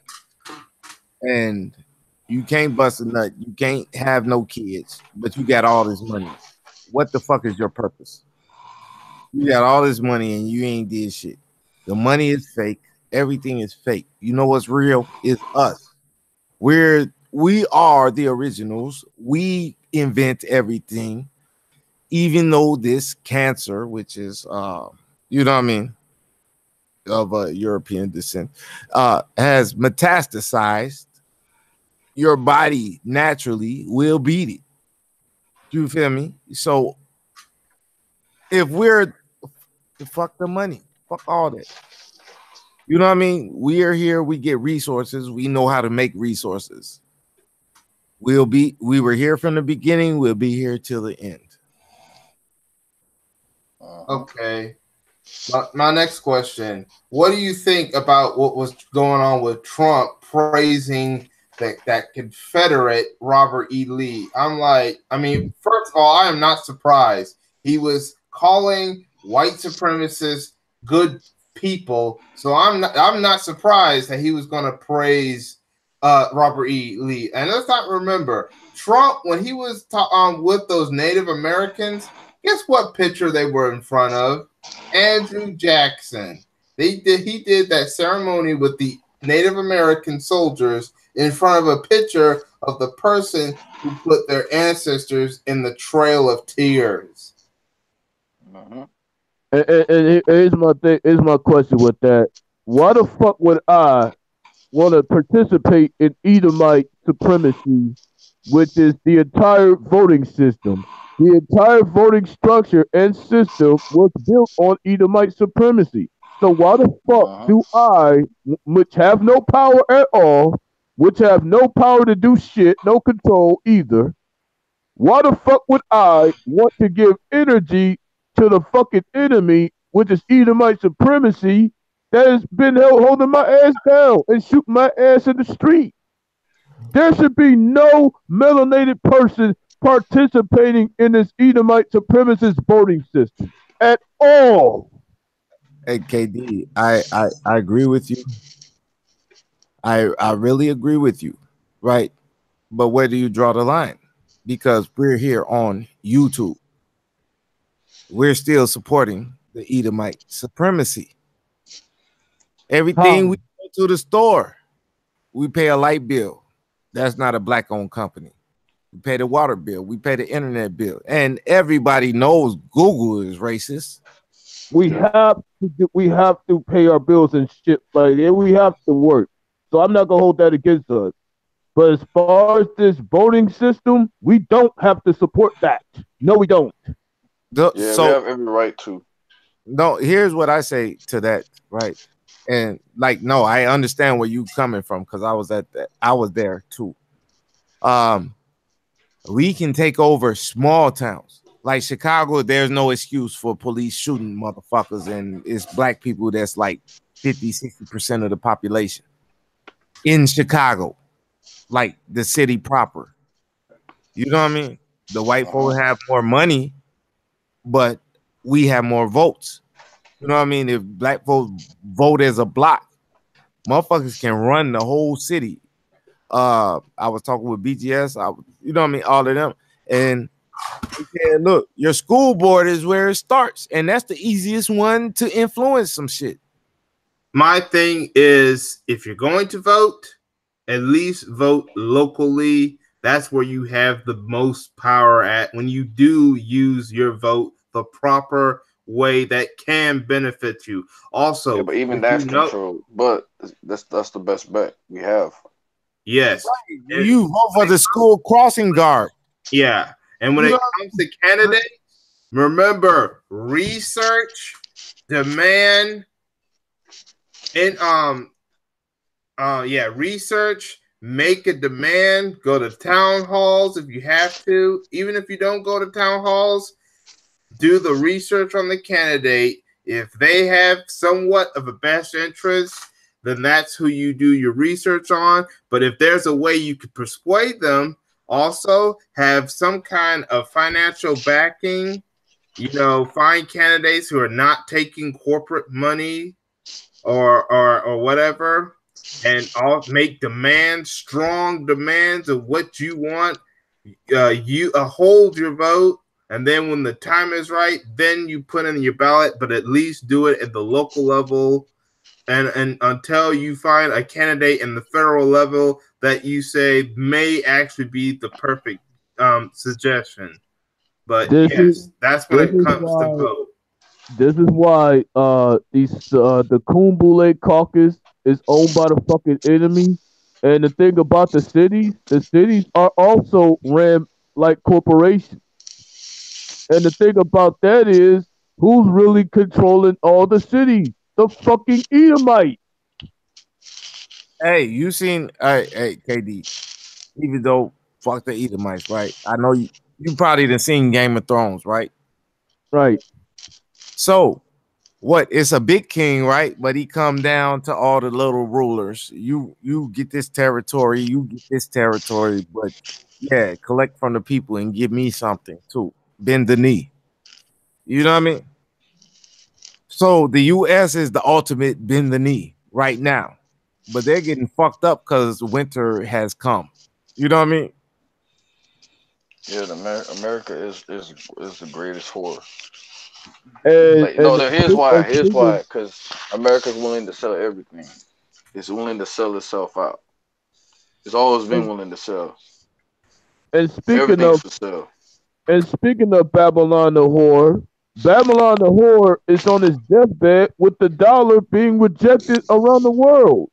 and you can't bust a nut, you can't have no kids, but you got all this money, what the fuck is your purpose? You got all this money and you ain't did shit. The money is fake. Everything is fake. You know what's real? Is us. We are the originals. We invent everything. Even though this cancer, which is you know what I mean, of European descent, has metastasized. your body naturally will beat it. You feel me? So if we're fuck the money, fuck all that. You know what I mean? We are here, we get resources, we know how to make resources. We were here from the beginning, we'll be here till the end. Okay. My next question. What do you think about what was going on with Trump praising that Confederate Robert E. Lee? I mean, first of all, I am not surprised. He was calling white supremacists good people, so I'm not surprised that he was going to praise Robert E. Lee. And let's not remember Trump when he was with those Native Americans. Guess what picture they were in front of? Andrew Jackson. He did that ceremony with the Native American soldiers in front of a picture of the person who put their ancestors in the Trail of Tears. And here's my thing. Here's my question with that. Why the fuck would I want to participate in Edomite supremacy, which is the entire voting system? The entire voting structure and system was built on Edomite supremacy. So why the fuck do I, which have no power at all, which have no power to do shit, no control either, why the fuck would I want to give energy to the fucking enemy, which is Edomite supremacy, that has been holding my ass down and shooting my ass in the street? There should be no melanated person participating in this Edomite supremacist voting system at all. Hey KD, I agree with you. I really agree with you, right? But where do you draw the line? Because we're here on YouTube. We're still supporting the Edomite supremacy. Everything we go to the store, we pay a light bill. That's not a black-owned company. We pay the water bill. We pay the internet bill. And everybody knows Google is racist. We have to pay our bills and shit like that. We have to work. So I'm not gonna hold that against us. But as far as this voting system, we don't have to support that. No, we don't. So, we have every right to. No, here's what I say to that, right? And like, no, I understand where you coming from because I was there too. We can take over small towns like Chicago. There's no excuse for police shooting motherfuckers, and it's black people that's like 50-60% of the population in Chicago, like the city proper. You know what I mean? The white folk have more money, but we have more votes. You know what I mean? If black folks vote as a block, motherfuckers can run the whole city. I was talking with BGS, you know what I mean? All of them. And they said, look, your school board is where it starts. And that's the easiest one to influence some shit. My thing is, if you're going to vote, at least vote locally. That's where you have the most power at when you do use your vote the proper way that can benefit you. Also, yeah, but even that's controlled. But that's the best bet we have. Yes, right. You vote for the school crossing guard. Yeah, and when it comes to candidates, remember research, demand, and research. Make a demand. Go to town halls if you have to. Even if you don't go to town halls, do the research on the candidate. If they have somewhat of a best interest, then that's who you do your research on. But if there's a way you could persuade them, also have some kind of financial backing, find candidates who are not taking corporate money or whatever, and all make demands, strong demands of what you want. You hold your vote. And then when the time is right, then you put in your ballot, but at least do it at the local level. And until you find a candidate in the federal level that you say may actually be the perfect suggestion. But that's when it comes to vote. This is why the Kumbule caucus is owned by the fucking enemy. And the thing about the cities are also ran like corporations. And the thing about that is, who's really controlling all the cities? The fucking Edomite. Hey, you seen? Hey, KD. Even though fuck the Edomites, right? I know you probably done seen Game of Thrones, right? Right. So what? It's a big king, right? But he come down to all the little rulers. You get this territory, you get this territory, but yeah, collect from the people and give me something too. Bend the knee. You know what I mean? So the US is the ultimate bend the knee right now. But they're getting fucked up because winter has come. You know what I mean? Yeah, America is the greatest whore. And Like no, and no, here's why. Here's why. Because America's willing to sell everything. It's willing to sell itself out. It's always been willing to sell. and speaking Everything's of for sale. and speaking of Babylon the whore is on his deathbed with the dollar being rejected around the world.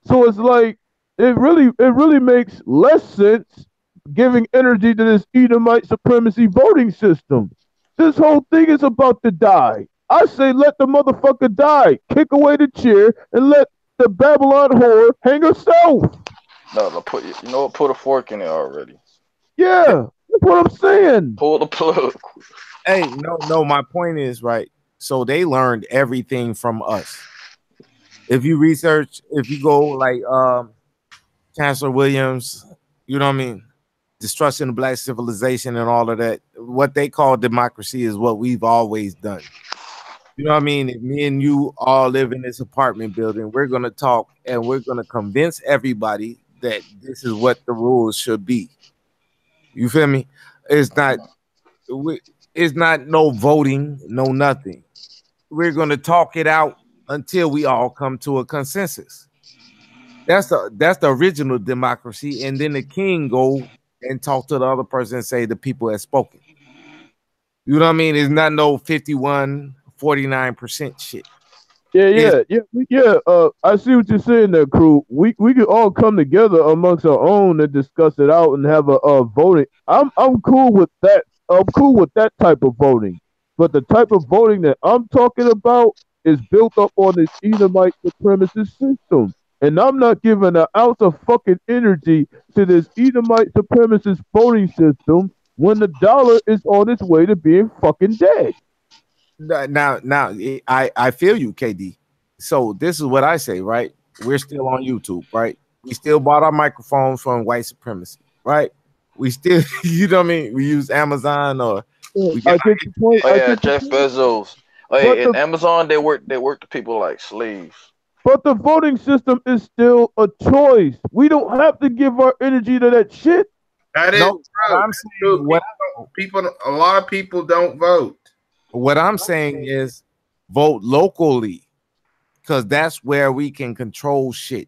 So it's like it really makes less sense giving energy to this Edomite supremacy voting system. This whole thing is about to die. I say let the motherfucker die. Kick away the chair and let the Babylon whore hang herself. No, no, put you know what? Put a fork in it already. Yeah, that's what I'm saying. Pull the plug. Hey, no, my point is right. So they learned everything from us. If you research, if you go like Chancellor Williams, you know what I mean? Destruction of black civilization and all of that. What they call democracy is what we've always done. You know what I mean? If me and you all live in this apartment building, we're gonna talk and we're gonna convince everybody that this is what the rules should be. You feel me? It's not we, it's not no voting, no nothing. We're gonna talk it out until we all come to a consensus. That's the original democracy, and then the king go and talk to the other person and say the people have spoken. You know what I mean? It's not no 51-49% shit. Yeah, It's yeah. I see what you're saying there, crew. We could all come together amongst our own and discuss it out and have a voting. I'm cool with that. I'm cool with that type of voting. But the type of voting that I'm talking about is built up on this Edomite supremacist system. And I'm not giving an ounce of fucking energy to this Edomite supremacist voting system when the dollar is on its way to being fucking dead. now I feel you, KD. So this is what I say, right? We're still on YouTube, right? We still bought our microphones from white supremacy, right? We still, you know what I mean? We use Amazon or Yeah, we get I get the point. Oh I yeah, get the Jeff point. Bezos. Oh But yeah, the in Amazon they work the people like slaves. But the voting system is still a choice. We don't have to give our energy to that shit. That is no. What true. I'm That's true. saying, what A lot of people don't vote. what I'm saying is vote locally because that's where we can control shit.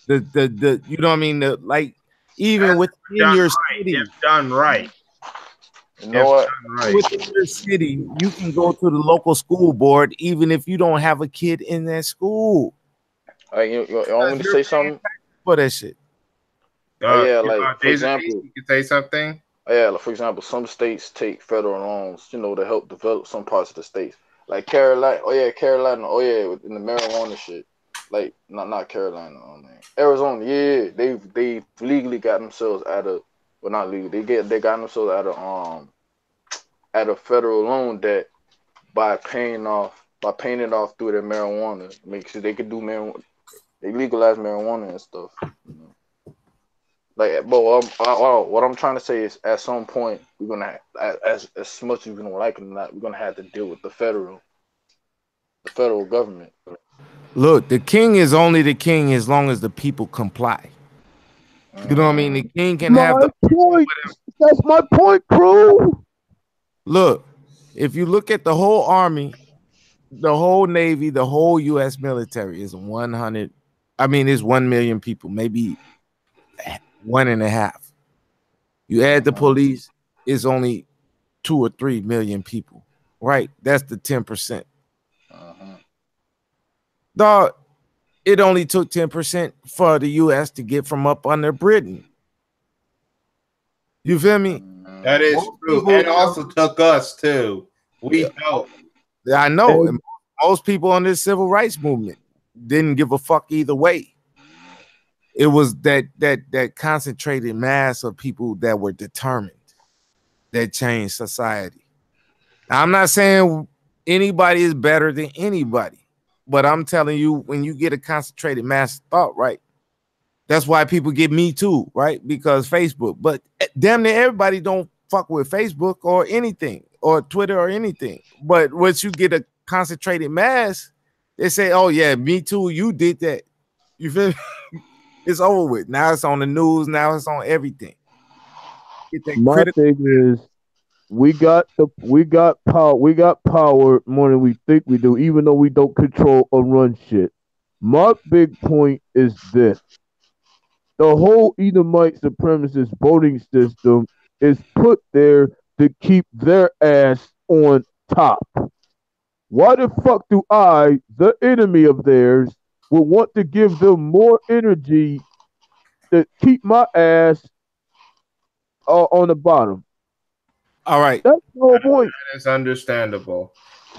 The you know what I mean? Like even That's within done your right. city, If done right. You know If what? done right. within your city, you can go to the local school board even if you don't have a kid in that school. You want me Because to you're say paying something? for that shit. Oh yeah, like for Jason, example, you can say something. yeah, like, for example, some states take federal loans, to help develop some parts of the states. Like Carolina, oh yeah, Carolina, oh yeah, in the marijuana shit. Like not Carolina, oh man, Arizona, yeah, they legally got themselves out of, well not legally, they got themselves out of federal loan debt by paying it off through their marijuana. Make sure they could do marijuana, they legalize marijuana and stuff. Like, but what I'm trying to say is, at some point, we're gonna, as much as we don't like it or not, we're gonna have to deal with the federal government. Look, the king is only the king as long as the people comply. You know what I mean? Mm-hmm. The king can have My the point. That's my point, crew. look. If you look at the whole army, the whole navy, the whole U.S. military is 100. I mean, it's 1 million people, maybe one and a half. You add the Mm-hmm. police, it's only 2 or 3 million people, right? That's the 10%. Mm-hmm. Dog, It only took 10% for the U.S. to get from up under Britain. You feel me? That is Most true, people, and also took us too. yeah, We helped. I know. And And most people on this civil rights movement didn't give a fuck either way. It was that concentrated mass of people that were determined that changed society. Now, I'm not saying anybody is better than anybody, but I'm telling you, when you get a concentrated mass of thought, right? That's why people get Me Too, right? Because Facebook. But damn near everybody don't fuck with Facebook or anything, or Twitter or anything. But once you get a concentrated mass, they say, "Oh yeah, Me Too, you did that." You feel me? It's over with. Now it's on the news. Now it's on everything. Get that my critical. thing is, we got power more than we think we do, even though we don't control or run shit. My big point is this: the whole Edomite supremacist voting system is put there to keep their ass on top. Why the fuck do I, the enemy of theirs, would want to give them more energy to keep my ass on the bottom? All right. That's the whole point. That is understandable.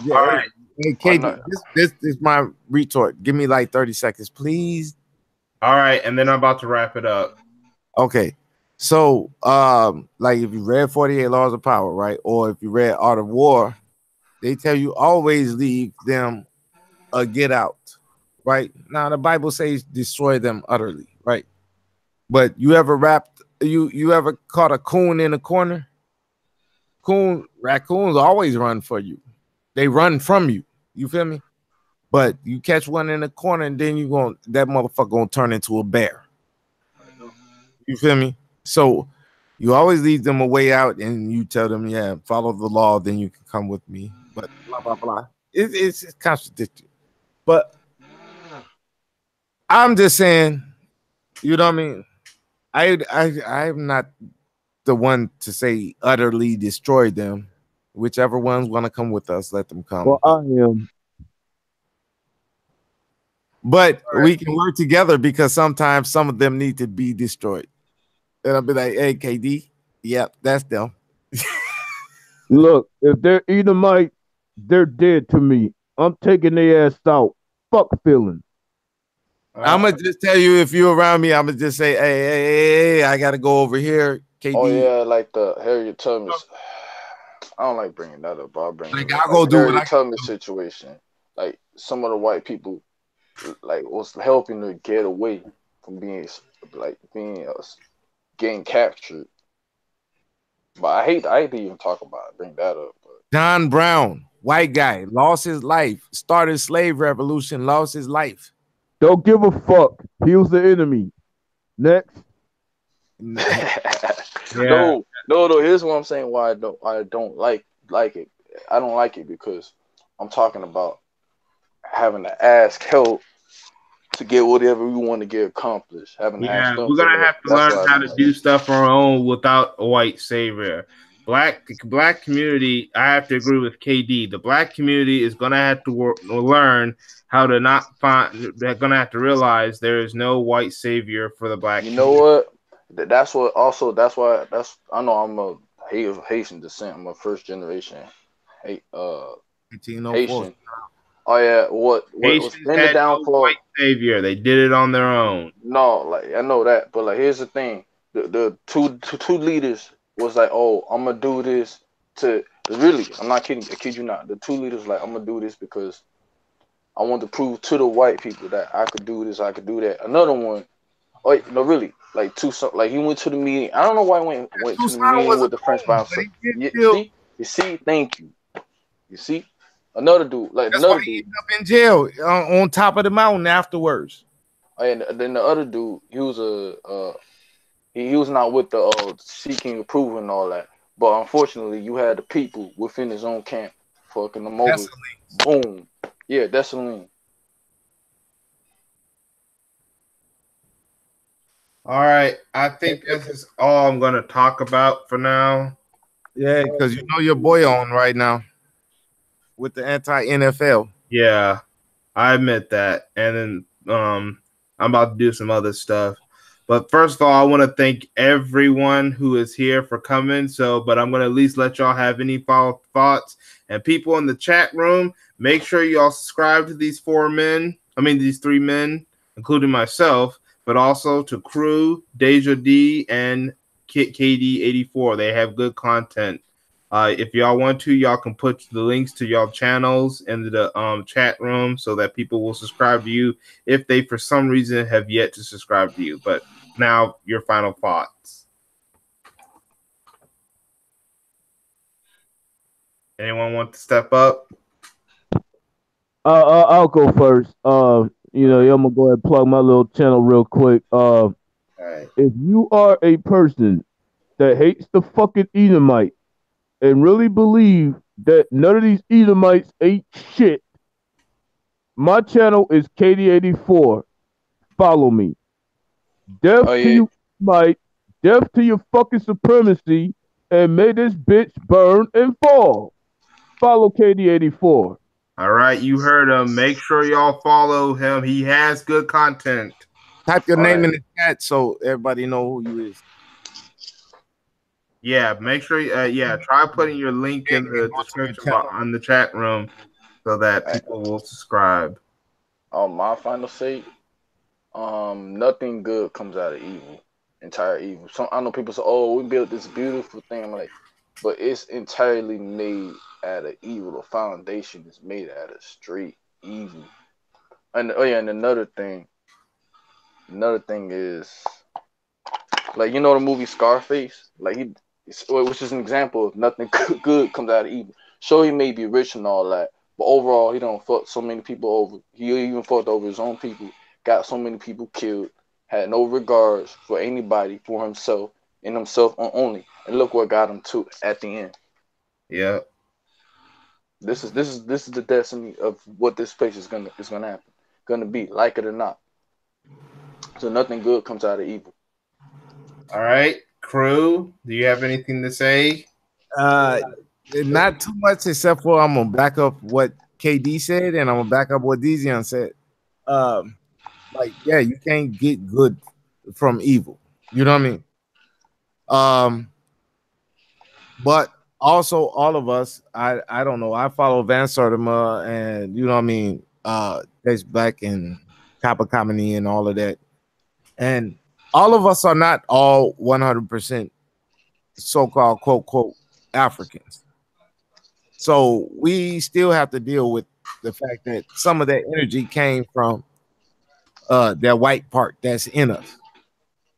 Yeah, All hey, right. hey, I'm KD, not. this is my retort. Give me like 30 seconds, please. All right, and then I'm about to wrap it up. Okay. So, like if you read 48 Laws of Power, right? Or if you read Art of War, they tell you always leave them a get out, right? Now the Bible says destroy them utterly, right? But you ever you ever caught a coon in a corner? Raccoons always run for you. They run from you. You feel me? But you catch one in the corner and then that motherfucker gonna turn into a bear. You feel me? So you always leave them a way out and you tell them, yeah, follow the law, then you can come with me. But blah blah blah. It's contradictory. But I'm just saying, you know what I mean? I'm not the one to say utterly destroy them. Whichever ones want to come with us, let them come. Well, I am. But All right. we can work together because sometimes some of them need to be destroyed. And I'll be like, hey, KD, yep, that's them. Look, if they're Edomite, they're dead to me. I'm taking their ass out. Fuck feelings. I'm gonna just tell you if you're around me, I'm gonna just say, hey, I gotta go over here, Oh KD. yeah, like the Harriet Tubman. I don't like bringing that up, but I'll bring Like it up. I'll Like go the do what I Harriet gotta Tubman do. situation. Like some of the white people, like was helping to get away from being getting captured. But I hate to even talk about it, bring that up. But John Brown, white guy, lost his life, started slave revolution, lost his life. Don't give a fuck. He was the enemy. Next. Yeah. no. Here's what I'm saying. Why I don't like it. I don't like it because I'm talking about having to ask help to get whatever we want to get accomplished. Having to ask Yeah, them we're for gonna help. have to That's learn what I how don't to like. do stuff on our own without a white savior. Black community, I have to agree with KD. The black community is gonna have to learn how to not find. They're gonna have to realize there is no white savior for the black You know community. what? That's what. Also, that's why. That's I know I'm a Haitian descent. I'm a first generation Ha- uh 1804. Haitian. Oh yeah. What was Haitians been the had no downfall? white savior. They did it on their own. No, like I know that, but like here's the thing: the two leaders was like, "Oh, I'm gonna do this to really." I'm not kidding. I kid you not. The two leaders like, "I'm gonna do this because I want to prove to the white people that I could do this, I could do that." Another one, oh no, really, like like he went to the meeting. I don't know why he went to the Toussaint meeting was a with the French by coon, but himself. he did You kill. see, thank you. You see, another dude, like That's why another he dude. ended up in jail on top of the mountain afterwards. And then the other dude, he was he was not with the seeking approval and all that. But unfortunately, you had the people within his own camp fucking them over. That's Boom. Yeah, that's Celine. All right, I think this is all I'm gonna talk about for now. yeah, because you know your boy on right now with the anti NFL. Yeah, I admit that. And then I'm about to do some other stuff. But first of all, I want to thank everyone who is here for coming. So, but I'm going to at least let y'all have any final thoughts. And people in the chat room, make sure y'all subscribe to these these three men, including myself, but also to Crew, Deja D, and KD84. They have good content. If y'all want to, y'all can put the links to y'all channels in the chat room so that people will subscribe to you if they, for some reason, have yet to subscribe to you. But now, your final thoughts. Anyone want to step up? I'll go first. I'm gonna go ahead and plug my little channel real quick. Right. If you are a person that hates the fucking Edomite and really believe that none of these Edomites ain't shit, my channel is KD84. Follow me. Death Oh to yeah. you, Edomite. Death to your fucking supremacy, and may this bitch burn and fall. Follow KD84. All right, you heard him. Make sure y'all follow him. He has good content. Type your All name right. in the chat so everybody know who you is. Yeah, make sure. Try putting your link in the description box on the chat room so that people will subscribe. On my final say, nothing good comes out of evil. Entire evil. Some I know people say, "Oh, we built this beautiful thing." I'm like, but it's entirely made out of evil. The foundation is made out of straight evil. And and another thing is like the movie Scarface. Like which is an example of nothing good comes out of evil. Sure, he may be rich and all that, but overall, he don't fuck so many people over. He even fucked over his own people. Got so many people killed. Had no regards for anybody, for himself and himself only. And look what got him to at the end. Yeah. This is the destiny of what this place is gonna happen. Gonna be, like it or not. So nothing good comes out of evil. All right, Crew. Do you have anything to say? Not too much, except for I'm gonna back up what KD said, and I'm gonna back up what Dezian said. Yeah, you can't get good from evil. You know what I mean? But also all of us, I don't know. I follow Van Sertima, and you know what I mean. That's back in Kappa Comedy and all of that, and all of us are not all 100% so-called quote Africans. So we still have to deal with the fact that some of that energy came from that white part that's in us.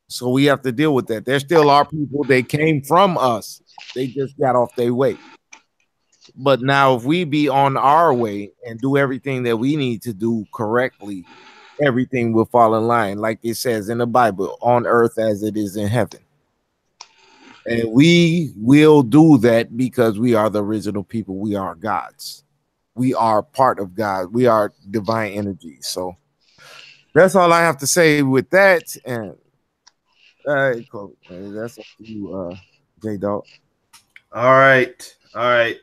So we have to deal with that. There still are people, they came from us. They just got off their way. But now if we be on our way and do everything that we need to do correctly, everything will fall in line. Like it says in the Bible, on earth as it is in heaven. And we will do that because we are the original people. We are gods. We are part of God. We are divine energy. So that's all I have to say with that. And cool. That's up to you, J Dog. All right. All right.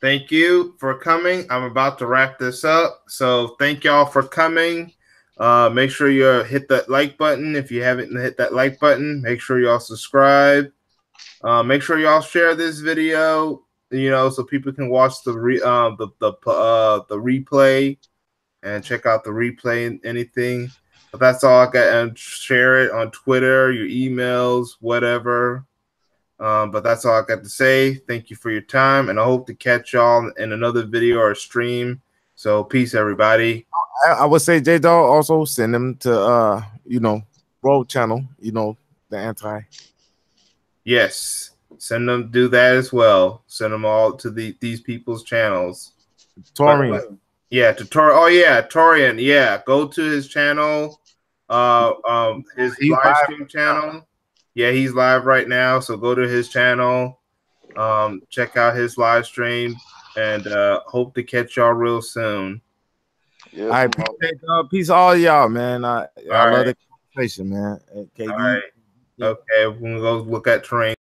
Thank you for coming. I'm about to wrap this up. So thank y'all for coming. Make sure you hit that like button. If you haven't hit that like button, make sure y'all subscribe. Make sure y'all share this video, so people can watch the replay and check out the replay and anything. But that's all I got. And share it on Twitter, your emails, whatever. But that's all I got to say. Thank you for your time, and I hope to catch y'all in another video or stream. So peace, everybody. I would say J Dog also send them to Road Channel, the anti. Yes, send them, do that as well. Send them all to these people's channels. Torian. Yeah, to Torian. Yeah, go to his channel. His live stream channel. Yeah, he's live right now. So go to his channel. Check out his live stream, and hope to catch y'all real soon. Yeah. All right, peace all y'all, man. I love the conversation, man. All right. Okay, we're gonna go look at terrain.